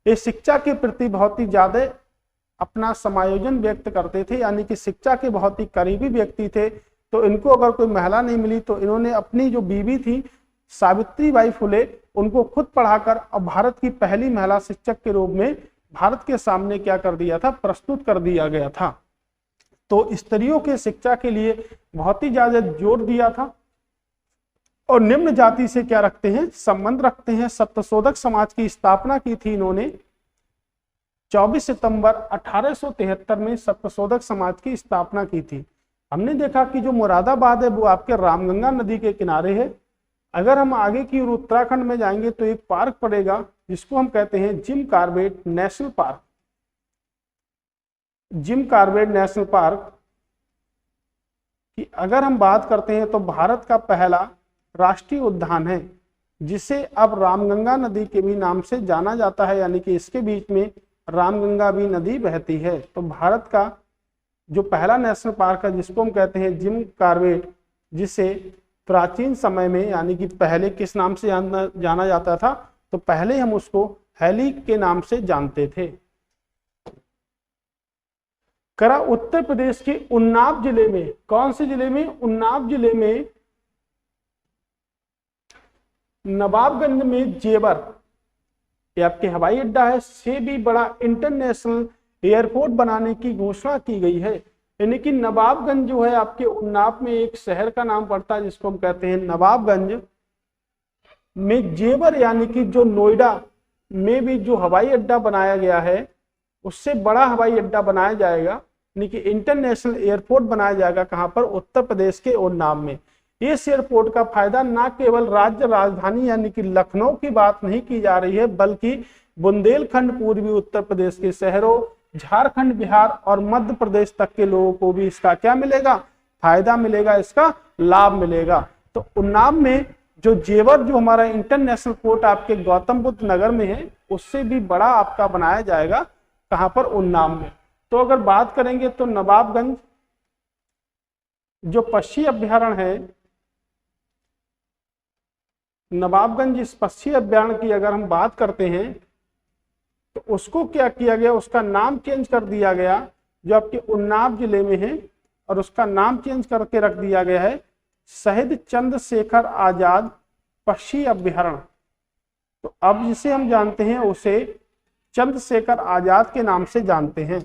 ये शिक्षा के प्रति बहुत ही ज्यादा अपना समायोजन व्यक्त करते थे, यानी कि शिक्षा के बहुत ही करीबी व्यक्ति थे। तो इनको अगर कोई महिला नहीं मिली तो इन्होंने अपनी जो बीवी थी सावित्रीबाई फुले, उनको खुद पढ़ाकर और भारत की पहली महिला शिक्षक के रूप में भारत के सामने क्या कर दिया था? प्रस्तुत कर दिया गया था। तो स्त्रियों के शिक्षा के लिए बहुत ही ज्यादा जोर दिया था और निम्न जाति से क्या रखते हैं? संबंध रखते हैं। सत्यशोधक समाज की स्थापना की थी इन्होंने 24 सितंबर 1873 में सत्यशोधक समाज की स्थापना की थी। हमने देखा कि जो मुरादाबाद है वो आपके रामगंगा नदी के किनारे है। अगर हम आगे की ओर उत्तराखंड में जाएंगे तो एक पार्क पड़ेगा जिसको हम कहते हैं Jim Corbett national park. Jim Corbett national park की अगर हम बात करते हैं तो भारत का पहला राष्ट्रीय उद्यान है, जिसे अब रामगंगा नदी के भी नाम से जाना जाता है, यानी कि इसके बीच में रामगंगा भी नदी बहती है। तो भारत का जो पहला नेशनल पार्क है जिसको हम कहते हैं जिम कॉर्बेट, जिसे प्राचीन समय में यानी कि पहले किस नाम से जाना जाता था? तो पहले हम उसको हैली के नाम से जानते थे। करा उत्तर प्रदेश के उन्नाव जिले में, कौन से जिले में? उन्नाव जिले में नवाबगंज में जेवर, ये आपके हवाई अड्डा है, से भी बड़ा इंटरनेशनल एयरपोर्ट बनाने की घोषणा की गई है। यानी कि नवाबगंज जो है आपके उन्नाव में एक शहर का नाम पड़ता है जिसको हम कहते हैं नवाबगंज में जेवर, यानी कि जो नोएडा में भी जो हवाई अड्डा बनाया गया है उससे बड़ा हवाई अड्डा बनाया जाएगा, यानी कि इंटरनेशनल एयरपोर्ट बनाया जाएगा। कहां पर? उत्तर प्रदेश के उन्नाव में। इस एयरपोर्ट का फायदा न केवल राज्य राजधानी यानी कि लखनऊ की बात नहीं की जा रही है, बल्कि बुंदेलखंड, पूर्वी उत्तर प्रदेश के शहरों, झारखंड, बिहार और मध्य प्रदेश तक के लोगों को भी इसका क्या मिलेगा? फायदा मिलेगा, इसका लाभ मिलेगा। तो उन्नाव में जो जेवर जो हमारा इंटरनेशनल पोर्ट आपके गौतम बुद्ध नगर में है, उससे भी बड़ा आपका बनाया जाएगा कहां पर, उन्नाव में। तो अगर बात करेंगे तो नवाबगंज जो पक्षी अभ्यारण्य है, नवाबगंज इस पक्षी अभ्यारण्य की अगर हम बात करते हैं तो उसको क्या किया गया, उसका नाम चेंज कर दिया गया, जो आपके उन्नाव जिले में है, और उसका नाम चेंज करके रख दिया गया है शहीद चंद्रशेखर आजाद पक्षी अभ्यारण्य। तो अब जिसे हम जानते हैं उसे चंद्रशेखर आजाद के नाम से जानते हैं।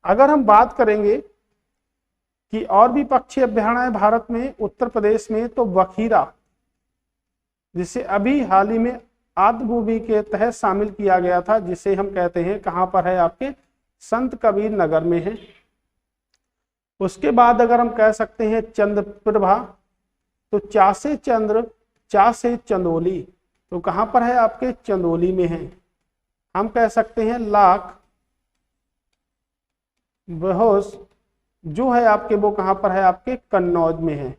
अगर हम बात करेंगे कि और भी पक्षी अभ्यारण्य है भारत में, उत्तर प्रदेश में, तो बखीरा जिसे अभी हाल ही में आत्मभूमि के तहत शामिल किया गया था, जिसे हम कहते हैं कहां पर है, आपके संत कबीर नगर में है। उसके बाद अगर हम कह सकते हैं चंद्रप्रभा, तो चा से चंद्र, चा से चंदोली, तो कहां पर है, आपके चंदोली में है। हम कह सकते हैं लाख बहोश, जो है आपके वो कहां पर है, आपके कन्नौज में है।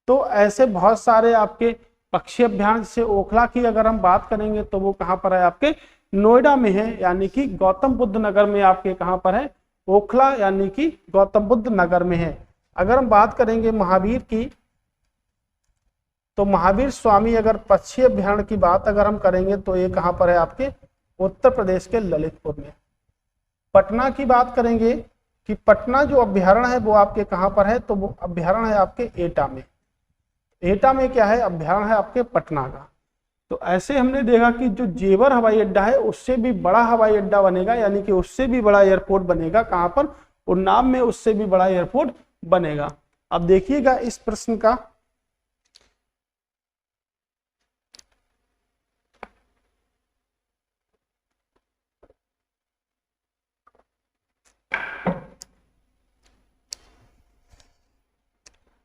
तो ऐसे बहुत सारे आपके पक्षी अभ्यारण्य से ओखला की अगर हम बात करेंगे तो वो कहां पर है, आपके नोएडा में है, यानी कि गौतम बुद्ध नगर में आपके कहां पर है, ओखला, यानी कि गौतम बुद्ध नगर में है। अगर हम बात करेंगे महावीर की, तो महावीर स्वामी अगर पक्षी अभ्यारण्य की बात अगर हम करेंगे तो ये कहां पर है, आपके उत्तर प्रदेश के ललितपुर में। पटना की बात करेंगे कि पटना जो अभ्यारण्य है वो आपके कहां पर है, तो वो अभ्यारण्य है आपके एटा में। एटा में क्या है, अभ्यारण्य है आपके पटना का। तो ऐसे हमने देखा कि जो जेवर हवाई अड्डा है उससे भी बड़ा हवाई अड्डा बनेगा, यानी कि उससे भी बड़ा एयरपोर्ट बनेगा कहां पर, उन्नाव में, उससे भी बड़ा एयरपोर्ट बनेगा। अब देखिएगा इस प्रश्न का,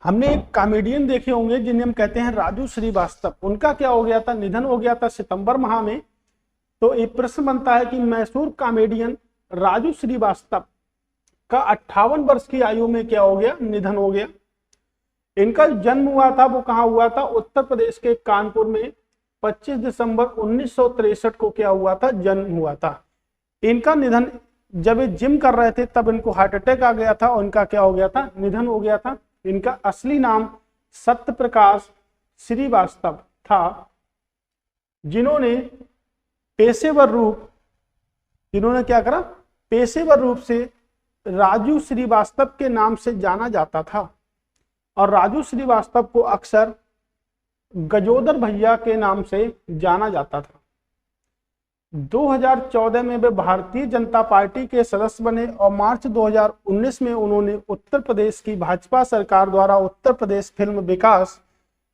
हमने एक कॉमेडियन देखे होंगे जिन्हें हम कहते हैं राजू श्रीवास्तव। उनका क्या हो गया था, निधन हो गया था सितंबर माह में। तो एक प्रश्न बनता है कि मशहूर कॉमेडियन राजू श्रीवास्तव का 58 वर्ष की आयु में क्या हो गया, निधन हो गया। इनका जन्म हुआ था वो कहां हुआ था, उत्तर प्रदेश के कानपुर में 25 दिसंबर 1963 को क्या हुआ था, जन्म हुआ था। इनका निधन जब ये जिम कर रहे थे तब इनको हार्ट अटैक आ गया था और इनका क्या हो गया था, निधन हो गया था। इनका असली नाम सत्यप्रकाश श्रीवास्तव था, जिन्होंने पेशेवर रूप, जिन्होंने क्या करा, पेशेवर रूप से राजू श्रीवास्तव के नाम से जाना जाता था। और राजू श्रीवास्तव को अक्सर गजोदर भैया के नाम से जाना जाता था। 2014 में वे भारतीय जनता पार्टी के सदस्य बने और मार्च 2019 में उन्होंने उत्तर प्रदेश की भाजपा सरकार द्वारा उत्तर प्रदेश फिल्म विकास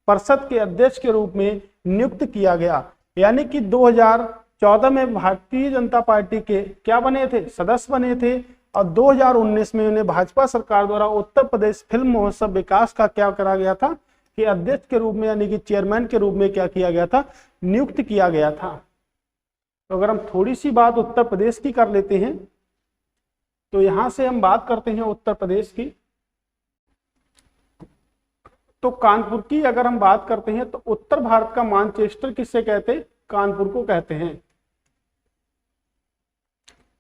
परिषद के अध्यक्ष के रूप में नियुक्त किया गया। यानी कि 2014 में भारतीय जनता पार्टी के क्या बने थे, सदस्य बने थे, और 2019 में उन्हें भाजपा सरकार द्वारा उत्तर प्रदेश फिल्म महोत्सव विकास का क्या करा गया था, कि अध्यक्ष के रूप में, यानी कि चेयरमैन के रूप में क्या किया गया था, नियुक्त किया गया था। तो अगर हम थोड़ी सी बात उत्तर प्रदेश की कर लेते हैं, तो यहां से हम बात करते हैं उत्तर प्रदेश की। तो कानपुर की अगर हम बात करते हैं तो उत्तर भारत का मानचेस्टर किससे कहते हैं, कानपुर को कहते हैं।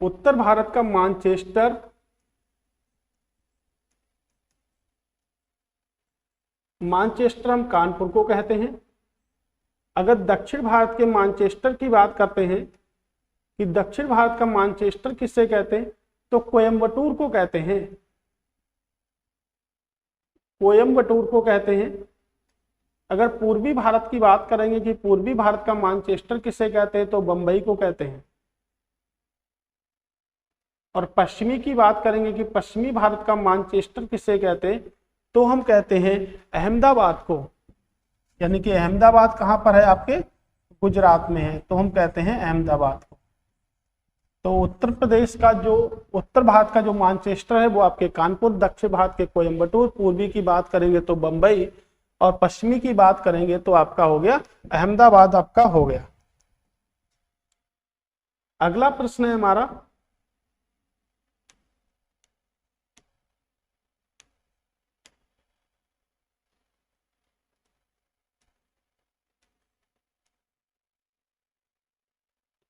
उत्तर भारत का मानचेस्टर हम कानपुर को कहते हैं। अगर दक्षिण भारत के मानचेस्टर की बात करते हैं कि दक्षिण भारत का मानचेस्टर किससे कहते हैं, तो कोयम्बटूर को कहते हैं, कोयम्बटूर को कहते हैं। अगर पूर्वी भारत की बात करेंगे कि पूर्वी भारत का मानचेस्टर किससे कहते हैं, तो बंबई को कहते हैं। और पश्चिमी की बात करेंगे कि पश्चिमी भारत का मानचेस्टर किससे कहते हैं, तो हम कहते हैं अहमदाबाद को। यानी कि अहमदाबाद कहां पर है, आपके गुजरात में है, तो हम कहते हैं अहमदाबाद को। तो उत्तर प्रदेश का जो, उत्तर भारत का जो मानचेस्टर है वो आपके कानपुर, दक्षिण भारत के कोयम्बटूर, पूर्वी की बात करेंगे तो बंबई, और पश्चिमी की बात करेंगे तो आपका हो गया अहमदाबाद, आपका हो गया। अगला प्रश्न है हमारा,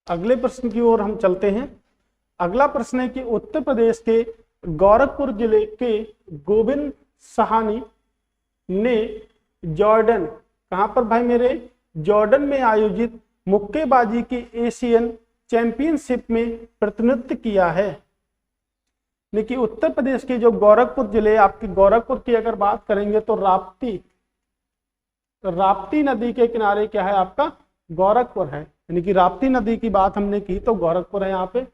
अगले प्रश्न की ओर हम चलते हैं। अगला प्रश्न है कि उत्तर प्रदेश के गोरखपुर जिले के गोविंद सहानी ने जॉर्डन, कहां पर भाई मेरे, जॉर्डन में आयोजित मुक्केबाजी की एशियन चैंपियनशिप में प्रतिनिधित्व किया है। देखिए उत्तर प्रदेश के जो गोरखपुर जिले, आपके गोरखपुर की अगर बात करेंगे तो राप्ती नदी के किनारे क्या है आपका गोरखपुर है, यानी कि राप्ती नदी की बात हमने की तो गोरखपुर है यहाँ पे।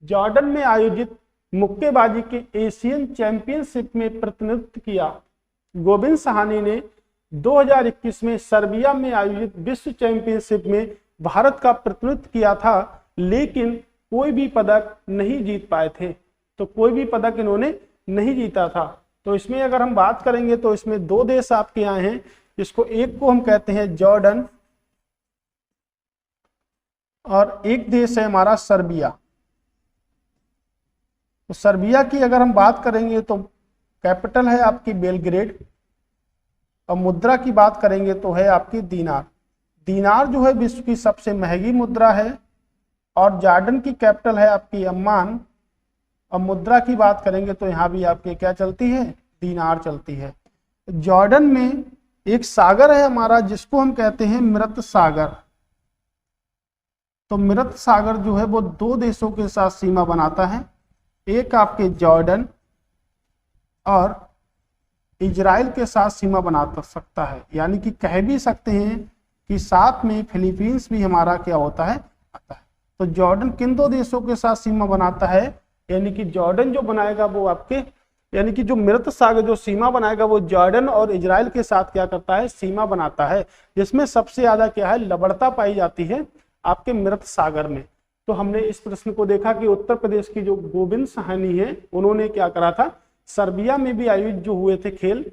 जॉर्डन में आयोजित मुक्केबाजी के एशियन चैंपियनशिप में प्रतिनिधित्व किया। गोविंद सहानी ने 2021 में सर्बिया में आयोजित विश्व चैंपियनशिप में भारत का प्रतिनिधित्व किया था, लेकिन कोई भी पदक नहीं जीत पाए थे। तो कोई भी पदक इन्होंने नहीं जीता था। तो इसमें अगर हम बात करेंगे तो इसमें दो देश आपके आए हैं, इसको एक को हम कहते हैं जॉर्डन और एक देश है हमारा सर्बिया। तो सर्बिया की अगर हम बात करेंगे तो कैपिटल है आपकी बेलग्रेड और मुद्रा की बात करेंगे तो है आपकी दीनार। दीनार जो है विश्व की सबसे महंगी मुद्रा है और जॉर्डन की कैपिटल है आपकी अम्मान और मुद्रा की बात करेंगे तो यहाँ भी आपके क्या चलती है, दीनार चलती है। जॉर्डन में एक सागर है हमारा जिसको हम कहते हैं मृत सागर। तो मृत सागर जो है वो दो देशों के साथ सीमा बनाता है, एक आपके जॉर्डन और इजराइल के साथ सीमा बना सकता है, यानी कि कह भी सकते हैं कि साथ में फिलीपींस भी हमारा क्या होता है आता है। तो जॉर्डन किन दो देशों के साथ सीमा बनाता है, यानी कि जॉर्डन जो बनाएगा वो आपके, यानी कि जो मृत सागर जो सीमा बनाएगा वो जॉर्डन और इजराइल के साथ क्या करता है, सीमा बनाता है, जिसमें सबसे ज्यादा क्या है, लवणता पाई जाती है आपके मृत सागर में। तो हमने इस प्रश्न को देखा कि उत्तर प्रदेश की जो गोविंद सहानी है उन्होंने क्या करा था, सर्बिया में भी आयोजित जो हुए थे खेल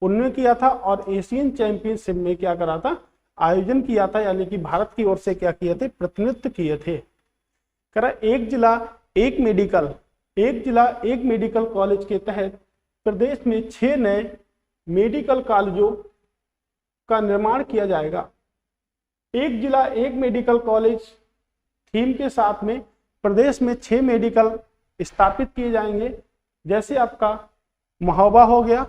उन्होंने किया था और एशियन चैंपियनशिप में क्या करा था, आयोजन किया था, यानी कि भारत की ओर से क्या किए थे, प्रतिनिधित्व किए थे। करा एक जिला एक मेडिकल कॉलेज के तहत प्रदेश में 6 नए मेडिकल कॉलेजों का निर्माण किया जाएगा। एक जिला एक मेडिकल कॉलेज थीम के साथ में प्रदेश में 6 मेडिकल स्थापित किए जाएंगे, जैसे आपका महोबा हो गया,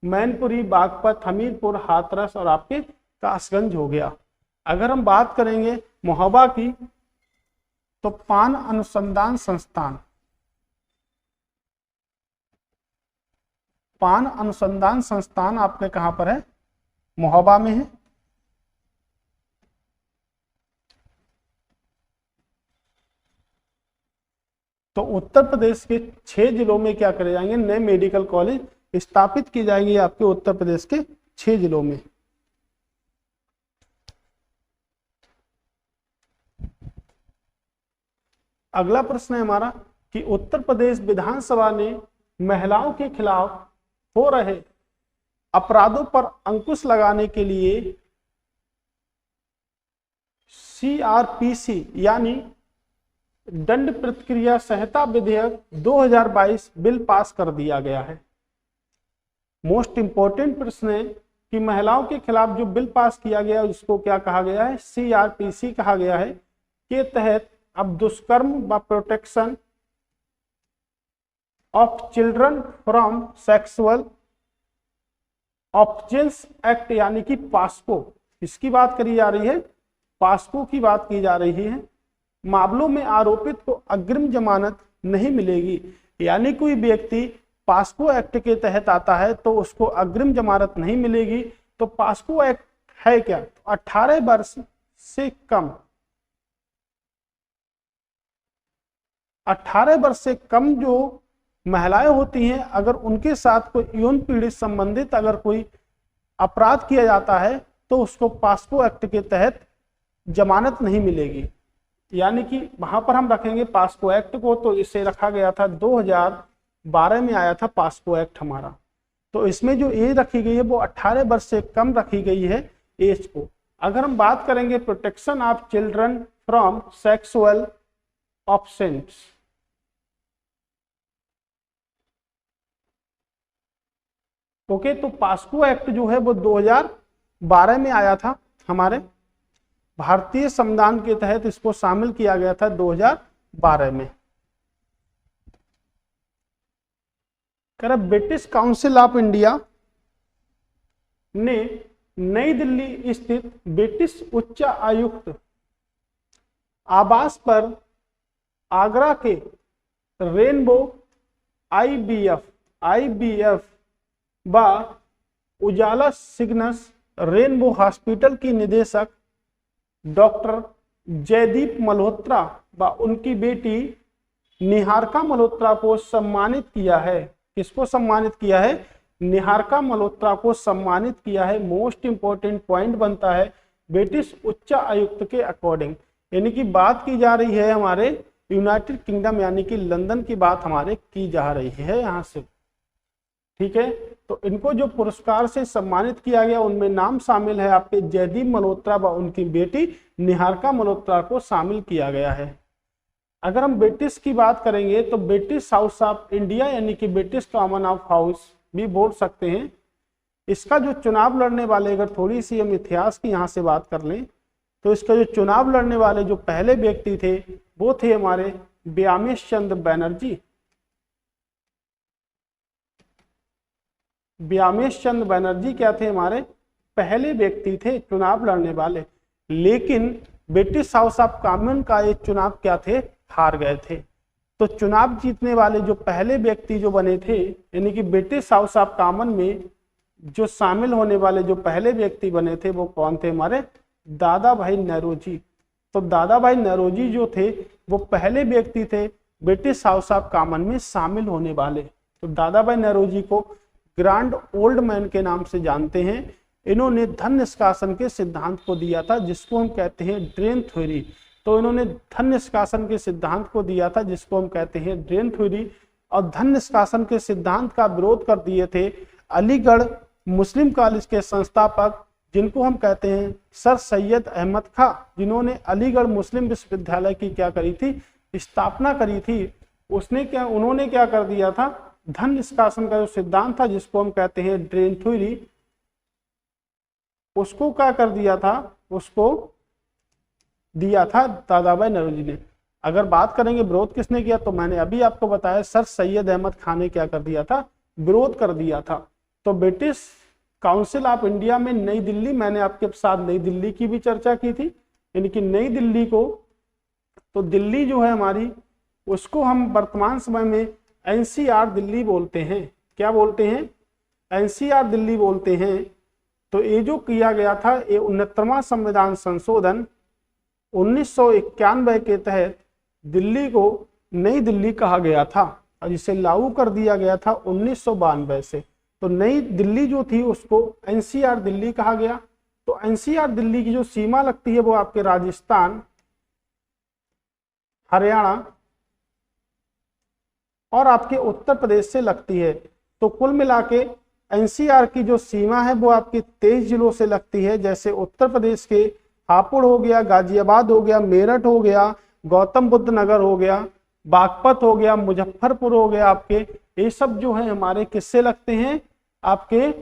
मैनपुरी, बागपत, हमीरपुर, हाथरस और आपके कासगंज हो गया। अगर हम बात करेंगे महोबा की तो पान अनुसंधान संस्थान आपके कहां पर है, महोबा में है। तो उत्तर प्रदेश के 6 जिलों में क्या करे जाएंगे, नए मेडिकल कॉलेज स्थापित किए जाएंगे आपके उत्तर प्रदेश के 6 जिलों में। अगला प्रश्न है हमारा कि उत्तर प्रदेश विधानसभा ने महिलाओं के खिलाफ हो रहे अपराधों पर अंकुश लगाने के लिए CRPC यानी दंड प्रतिक्रिया संहिता विधेयक 2022 बिल पास कर दिया गया है। मोस्ट इंपोर्टेंट प्रश्न है कि महिलाओं के खिलाफ जो बिल पास किया गया उसको क्या कहा गया है, CRPC कहा गया है, के तहत अब दुष्कर्म व protection of children from sexual offence act यानी कि पास्को, इसकी बात करी जा रही है, पास्को की बात की जा रही है। मामलों में आरोपित को अग्रिम जमानत नहीं मिलेगी, यानी कोई व्यक्ति पास्को एक्ट के तहत आता है तो उसको अग्रिम जमानत नहीं मिलेगी। तो पास्को एक्ट है क्या, 18 वर्ष से कम, 18 वर्ष से कम जो महिलाएं होती हैं, अगर उनके साथ कोई यौन पीड़ित संबंधित अगर कोई अपराध किया जाता है तो उसको पास्को एक्ट के तहत जमानत नहीं मिलेगी। यानी कि वहां पर हम रखेंगे पास्को एक्ट को, तो इसे रखा गया था 2012 में आया था पास्को एक्ट हमारा। तो इसमें जो एज रखी गई है वो 18 वर्ष से कम रखी गई है एज को। अगर हम बात करेंगे protection of children from sexual offence, okay, तो पास्को एक्ट जो है वो 2012 में आया था हमारे। भारतीय संविधान के तहत इसको शामिल किया गया था 2012 में। ब्रिटिश काउंसिल ऑफ इंडिया ने नई दिल्ली स्थित ब्रिटिश उच्च आयुक्त आवास पर आगरा के रेनबो आईबीएफ व उजाला सिग्नस रेनबो हॉस्पिटल की निदेशक डॉक्टर जयदीप मल्होत्रा व उनकी बेटी निहारिका मल्होत्रा को सम्मानित किया है। किसको सम्मानित किया है? निहारिका मल्होत्रा को सम्मानित किया है। मोस्ट इंपॉर्टेंट पॉइंट बनता है ब्रिटिश उच्च आयुक्त के अकॉर्डिंग, यानी कि बात की जा रही है हमारे यूनाइटेड किंगडम यानी कि लंदन की बात हमारे की जा रही है यहाँ से। ठीक है, तो इनको जो पुरस्कार से सम्मानित किया गया उनमें नाम शामिल है आपके जयदीप मल्होत्रा व उनकी बेटी निहारिका मल्होत्रा को शामिल किया गया है। अगर हम ब्रिटिश की बात करेंगे तो ब्रिटिश हाउस ऑफ इंडिया यानी कि ब्रिटिश कॉमन ऑफ हाउस भी बोल सकते हैं। इसका जो चुनाव लड़ने वाले, अगर थोड़ी सी हम इतिहास की यहाँ से बात कर लें तो इसका जो चुनाव लड़ने वाले जो पहले व्यक्ति थे वो थे हमारे व्यामेश चंद्र बनर्जी। व्यामेश चंद्र बनर्जी क्या थे? हमारे पहले व्यक्ति थे चुनाव लड़ने वाले, लेकिन ब्रिटिश हाउस ऑफ कॉमन का ये चुनाव क्या थे? हार गए थे। तो चुनाव जीतने वाले जो पहले व्यक्ति जो बने थे यानी कि ब्रिटिश हाउस ऑफ कॉमन में जो शामिल होने वाले जो पहले व्यक्ति बने थे वो कौन थे? हमारे दादा भाई नौरोजी। तो दादा भाई नौरोजी जो थे वो पहले व्यक्ति थे ब्रिटिश हाउस ऑफ कॉमन में शामिल होने वाले। तो दादा भाई नौरोजी को ग्रैंड ओल्ड मैन के नाम से जानते हैं। इन्होंने धन निष्कासन के सिद्धांत को दिया था जिसको हम कहते हैं ड्रेन थ्योरी। तो इन्होंने धन निष्कासन के सिद्धांत को दिया था जिसको हम कहते हैं ड्रेन थ्योरी, और धन निष्कासन के सिद्धांत का विरोध कर दिए थे अलीगढ़ मुस्लिम कॉलेज के संस्थापक जिनको हम कहते हैं सर सैयद अहमद खां, जिन्होंने अलीगढ़ मुस्लिम विश्वविद्यालय की क्या करी थी? स्थापना करी थी। उन्होंने क्या कर दिया था? धन निष्कासन का जो सिद्धांत था जिसको हम कहते हैं ड्रेन थ्योरी, उसको क्या कर दिया था? उसको दिया था दादा भाई नौरोजी ने। अगर बात करेंगे विरोध किसने किया तो मैंने अभी आपको बताया सर सैयद अहमद खान ने क्या कर दिया था? विरोध कर दिया था। तो ब्रिटिश काउंसिल ऑफ इंडिया में नई दिल्ली, मैंने आपके साथ नई दिल्ली की भी चर्चा की थी, यानी कि नई दिल्ली को, तो दिल्ली जो है हमारी उसको हम वर्तमान समय में एनसीआर दिल्ली बोलते हैं। क्या बोलते हैं? एनसीआर दिल्ली बोलते हैं। तो ये जो किया गया था ये 69वां संविधान संशोधन 1991 के तहत दिल्ली को नई दिल्ली कहा गया था और जिसे लागू कर दिया गया था 1992 से। तो नई दिल्ली जो थी उसको एनसीआर दिल्ली कहा गया। तो एनसीआर दिल्ली की जो सीमा लगती है वो आपके राजस्थान, हरियाणा और आपके उत्तर प्रदेश से लगती है। तो कुल मिला के एनसीआर की जो सीमा है वो आपकी 23 जिलों से लगती है, जैसे उत्तर प्रदेश के हापुड़ हो गया, गाजियाबाद हो गया, मेरठ हो गया, गौतम बुद्ध नगर हो गया, बागपत हो गया, मुजफ्फरपुर हो गया। आपके ये सब जो है हमारे किससे लगते हैं? आपके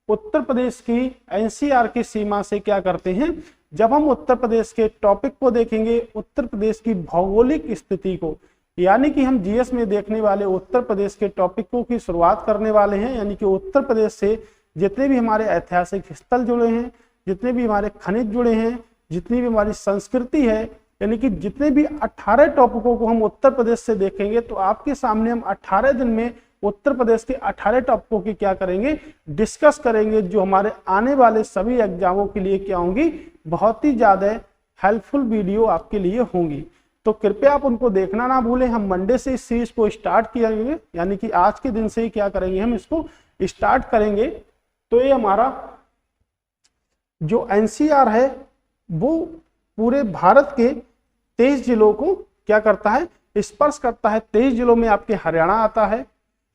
उत्तर प्रदेश की एनसीआर की सीमा से क्या करते हैं? जब हम उत्तर प्रदेश के टॉपिक को देखेंगे, उत्तर प्रदेश की भौगोलिक स्थिति को, यानी कि हम जीएस में देखने वाले उत्तर प्रदेश के टॉपिकों की शुरुआत करने वाले हैं। यानी कि उत्तर प्रदेश से जितने भी हमारे ऐतिहासिक स्थल जुड़े हैं, जितने भी हमारे खनिज जुड़े हैं, जितनी भी हमारी संस्कृति है, यानी कि जितने भी 18 टॉपिकों को हम उत्तर प्रदेश से देखेंगे तो आपके सामने हम 18 दिन में उत्तर प्रदेश के 18 टॉपिकों की क्या करेंगे? डिस्कस करेंगे, जो हमारे आने वाले सभी एग्जामों के लिए क्या होंगी? बहुत ही ज्यादा हेल्पफुल वीडियो आपके लिए होंगी। तो कृपया आप उनको देखना ना भूलें। हम मंडे से इस सीरीज को स्टार्ट किएंगे, यानी कि आज के दिन से ही क्या करेंगे? हम इसको स्टार्ट करेंगे। तो ये हमारा जो एनसीआर है वो पूरे भारत के 23 जिलों को क्या करता है? स्पर्श करता है। 23 जिलों में आपके हरियाणा आता है,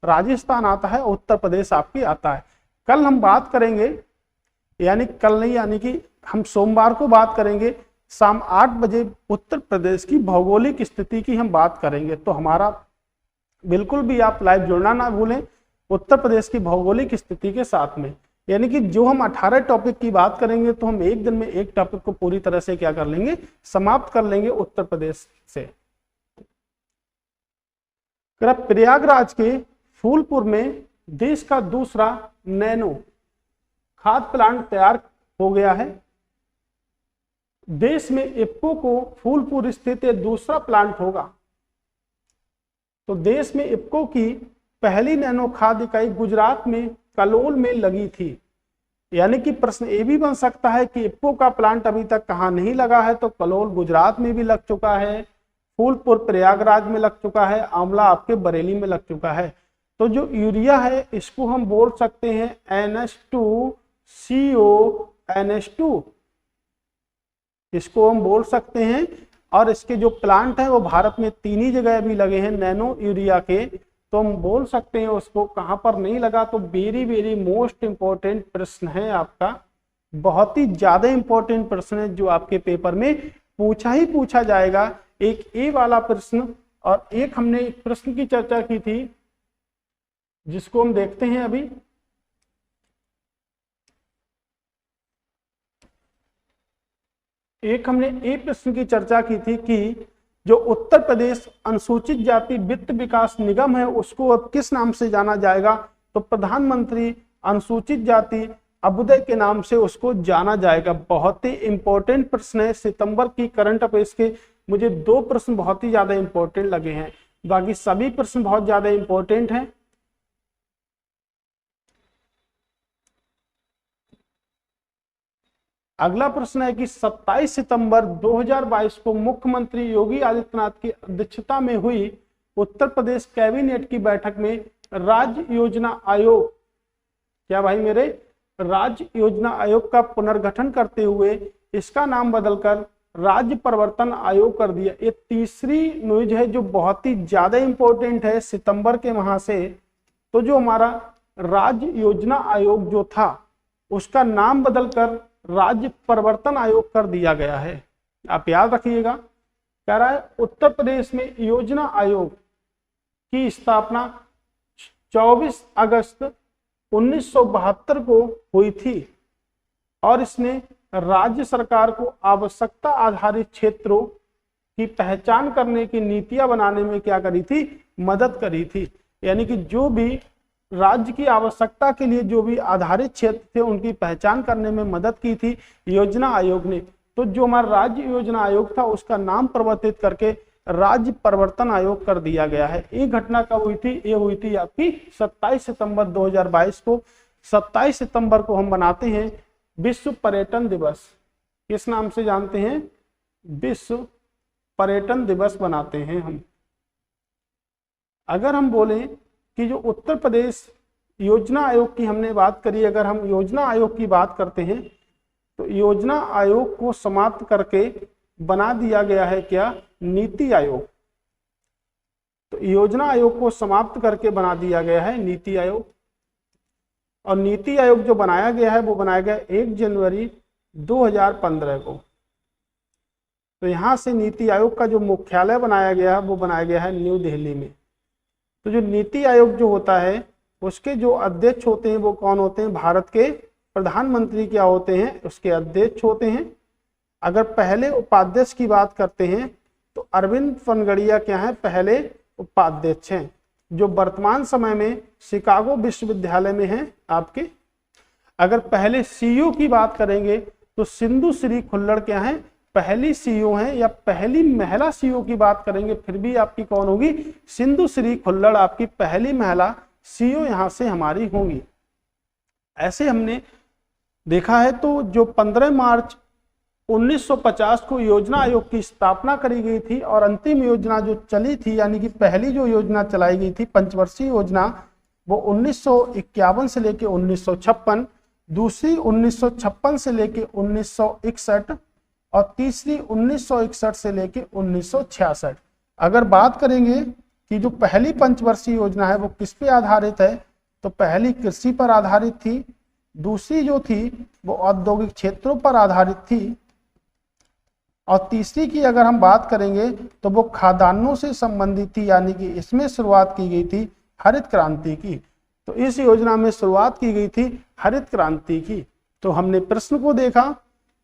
राजस्थान आता है, उत्तर प्रदेश आपकी आता है। कल हम बात करेंगे, यानी कल नहीं, यानी कि हम सोमवार को बात करेंगे शाम 8 बजे उत्तर प्रदेश की भौगोलिक स्थिति की हम बात करेंगे। तो हमारा बिल्कुल भी आप लाइव जुड़ना ना भूलें उत्तर प्रदेश की भौगोलिक स्थिति के साथ में। यानी कि जो हम 18 टॉपिक की बात करेंगे तो हम एक दिन में एक टॉपिक को पूरी तरह से क्या कर लेंगे, समाप्त कर लेंगे उत्तर प्रदेश से। प्रयागराज के फूलपुर में देश का दूसरा नैनो खाद प्लांट तैयार हो गया है। देश में इफ्को को फूलपुर स्थित दूसरा प्लांट होगा। तो देश में इफ्को की पहली नैनो खाद इकाई गुजरात में कलोल में लगी थी। यानी कि प्रश्न ये भी बन सकता है कि इफ्को का प्लांट अभी तक कहाँ नहीं लगा है, तो कलोल गुजरात में भी लग चुका है, फूलपुर प्रयागराज में लग चुका है, आंवला आपके बरेली में लग चुका है। तो जो यूरिया है इसको हम बोल सकते हैं NH2CO इसको हम बोल सकते हैं। और इसके जो प्लांट है वो भारत में 3 ही जगह अभी लगे हैं नैनो यूरिया के, तो हम बोल सकते हैं उसको कहां पर नहीं लगा। तो वेरी वेरी मोस्ट इंपॉर्टेंट प्रश्न है आपका, बहुत ही ज्यादा इंपॉर्टेंट प्रश्न है जो आपके पेपर में पूछा जाएगा। एक ए वाला प्रश्न और एक हमने एक प्रश्न की चर्चा की थी जिसको हम देखते हैं अभी। एक हमने ए प्रश्न की चर्चा की थी कि जो उत्तर प्रदेश अनुसूचित जाति वित्त विकास निगम है उसको अब किस नाम से जाना जाएगा, तो प्रधानमंत्री अनुसूचित जाति अभ्युदय के नाम से उसको जाना जाएगा। बहुत ही इंपॉर्टेंट प्रश्न है, सितंबर की करंट अफेयर्स के मुझे 2 प्रश्न बहुत ही ज्यादा इंपॉर्टेंट लगे हैं, बाकी सभी प्रश्न बहुत ज्यादा इंपॉर्टेंट हैं। अगला प्रश्न है कि 27 सितंबर 2022 को मुख्यमंत्री योगी आदित्यनाथ की अध्यक्षता में हुई उत्तर प्रदेश कैबिनेट की बैठक में राज्य योजना आयोग, क्या भाई मेरे, राज्य योजना आयोग का पुनर्गठन करते हुए इसका नाम बदलकर राज्य परिवर्तन आयोग कर दिया। ये तीसरी न्यूज है जो बहुत ही ज्यादा इंपॉर्टेंट है सितंबर के माह से। तो जो हमारा राज्य योजना आयोग जो था उसका नाम बदलकर राज्य परिवर्तन आयोग कर दिया गया है। आप याद रखिएगा, कह रहा है उत्तर प्रदेश में योजना आयोग की स्थापना 24 अगस्त 1972 को हुई थी और इसने राज्य सरकार को आवश्यकता आधारित क्षेत्रों की पहचान करने की नीतियां बनाने में क्या करी थी, मदद करी थी। यानी कि जो भी राज्य की आवश्यकता के लिए जो भी आधारित क्षेत्र थे उनकी पहचान करने में मदद की थी योजना आयोग ने। तो जो हमारा राज्य योजना आयोग था उसका नाम परिवर्तित करके राज्य परिवर्तन आयोग कर दिया गया है। ये घटना कब हुई थी, ये हुई थी आपकी 27 सितंबर 2022 को। 27 सितंबर को हम बनाते हैं विश्व पर्यटन दिवस। किस नाम से जानते हैं, विश्व पर्यटन दिवस बनाते हैं हम। अगर हम बोलें कि जो उत्तर प्रदेश योजना आयोग की हमने बात करी, अगर हम योजना आयोग की बात करते हैं तो योजना आयोग को समाप्त करके बना दिया गया है क्या, नीति आयोग। तो योजना आयोग को समाप्त करके बना दिया गया है नीति आयोग। और नीति आयोग जो बनाया गया है वो बनाया गया 1 जनवरी 2015 को। तो यहां से नीति आयोग का जो मुख्यालय बनाया गया है वो बनाया गया है न्यू दिल्ली में। तो जो नीति आयोग जो होता है उसके जो अध्यक्ष होते हैं वो कौन होते हैं, भारत के प्रधानमंत्री क्या होते हैं, उसके अध्यक्ष होते हैं। अगर पहले उपाध्यक्ष की बात करते हैं तो अरविंद पनगड़िया क्या है, पहले उपाध्यक्ष हैं, जो वर्तमान समय में शिकागो विश्वविद्यालय में हैं आपके। अगर पहले सीईओ की बात करेंगे तो सिंधु श्री खुल्लर क्या है, पहली सीईओ हैं, या पहली महिला सीईओ की बात करेंगे फिर भी आपकी कौन होगी, सिंधु श्री खुल्लर आपकी पहली महिला सीईओ यहां से हमारी होंगी। ऐसे हमने देखा है। तो जो 15 मार्च 1950 को योजना आयोग की स्थापना करी गई थी और अंतिम योजना जो चली थी, यानी कि पहली जो योजना चलाई गई थी पंचवर्षीय योजना, वो 1951 से लेके 1956, दूसरी 1956 से लेके 1961 और तीसरी 1961 से लेके 1966। अगर बात करेंगे कि जो पहली पंचवर्षीय योजना है वो किस पे आधारित है, तो पहली कृषि पर आधारित थी, दूसरी जो थी वो औद्योगिक क्षेत्रों पर आधारित थी, और तीसरी की अगर हम बात करेंगे तो वो खाद्यान्नों से संबंधित थी, यानी कि इसमें शुरुआत की गई थी हरित क्रांति की। तो इस योजना में शुरुआत की गई थी हरित क्रांति की। तो हमने प्रश्न को देखा,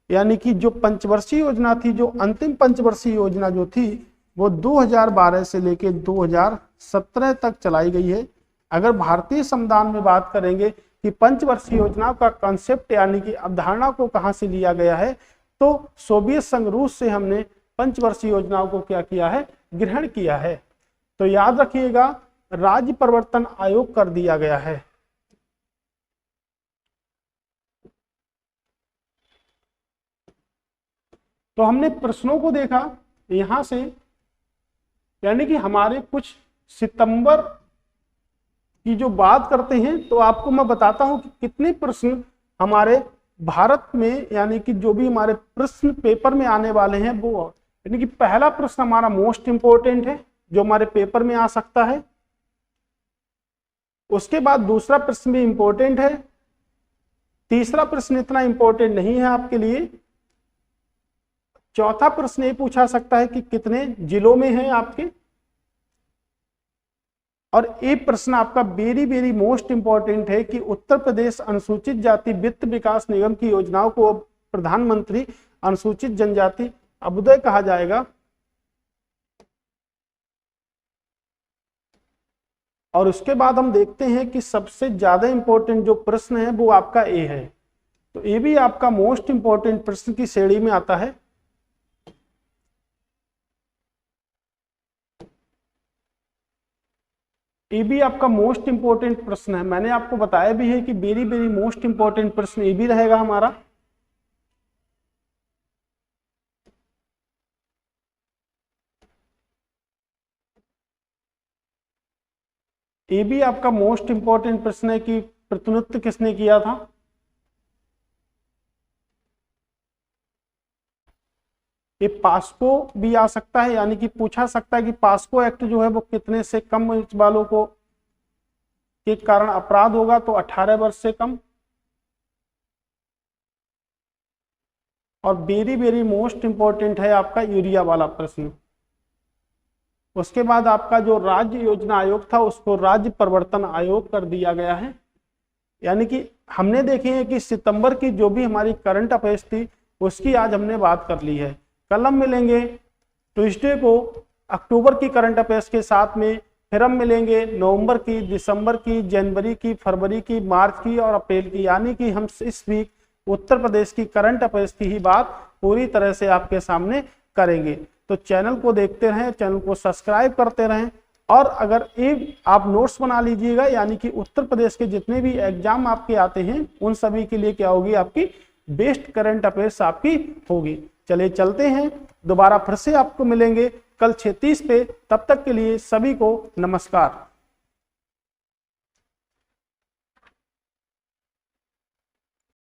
यानी कि जो पंचवर्षीय योजना थी, जो अंतिम पंचवर्षीय योजना जो थी वो 2012 से लेकर 2017 तक चलाई गई है। अगर भारतीय संविधान में बात करेंगे कि पंचवर्षीय योजना का कॉन्सेप्ट यानी कि अवधारणा को कहां से लिया गया है, तो सोवियत संघ रूस से हमने पंचवर्षीय योजनाओं को क्या किया है, ग्रहण किया है। तो याद रखिएगा, राज्य परिवर्तन आयोग कर दिया गया है। तो हमने प्रश्नों को देखा यहां से, यानी कि हमारे कुछ सितंबर की जो बात करते हैं, तो आपको मैं बताता हूं कि कितने प्रश्न हमारे भारत में, यानी कि जो भी हमारे प्रश्न पेपर में आने वाले हैं वो, यानी कि पहला प्रश्न हमारा मोस्ट इंपोर्टेंट है जो हमारे पेपर में आ सकता है। उसके बाद दूसरा प्रश्न भी इंपॉर्टेंट है, तीसरा प्रश्न इतना इंपॉर्टेंट नहीं है आपके लिए। चौथा प्रश्न ये पूछा सकता है कि कितने जिलों में है आपके, और एक प्रश्न आपका वेरी वेरी मोस्ट इंपॉर्टेंट है कि उत्तर प्रदेश अनुसूचित जाति वित्त विकास निगम की योजनाओं को प्रधानमंत्री अनुसूचित जनजाति अभ्युदय कहा जाएगा। और उसके बाद हम देखते हैं कि सबसे ज्यादा इंपॉर्टेंट जो प्रश्न है वो आपका ए है। तो ये भी आपका मोस्ट इंपॉर्टेंट प्रश्न की श्रेणी में आता है। ये भी आपका मोस्ट इंपॉर्टेंट प्रश्न है। मैंने आपको बताया भी है कि वेरी वेरी मोस्ट इंपॉर्टेंट प्रश्न ये भी रहेगा हमारा। ये भी आपका मोस्ट इंपॉर्टेंट प्रश्न है कि प्रतिनिधित्व किसने किया था। ये पास्को भी आ सकता है, यानी कि पूछा सकता है कि पास्को एक्ट जो है वो कितने से कम एज वालों को के कारण अपराध होगा, तो 18 वर्ष से कम। और वेरी वेरी मोस्ट इंपॉर्टेंट है आपका यूरिया वाला प्रश्न। उसके बाद आपका जो राज्य योजना आयोग था उसको राज्य परिवर्तन आयोग कर दिया गया है। यानी कि हमने देखे हैं कि सितंबर की जो भी हमारी करंट अफेयर्स थी उसकी आज हमने बात कर ली है। कल हम मिलेंगे ट्यूसडे को अक्टूबर की करंट अफेयर्स के साथ में, फिर हम मिलेंगे नवंबर की, दिसंबर की, जनवरी की, फरवरी की, मार्च की और अप्रैल की। यानी कि हम इस वीक उत्तर प्रदेश की करंट अफेयर्स की ही बात पूरी तरह से आपके सामने करेंगे। तो चैनल को देखते रहें, चैनल को सब्सक्राइब करते रहें, और अगर एक आप नोट्स बना लीजिएगा, यानी कि उत्तर प्रदेश के जितने भी एग्जाम आपके आते हैं उन सभी के लिए क्या होगी, आपकी बेस्ट करंट अफेयर्स आपकी होगी। चलिए चलते हैं, दोबारा फिर से आपको मिलेंगे कल 36 पे। तब तक के लिए सभी को नमस्कार।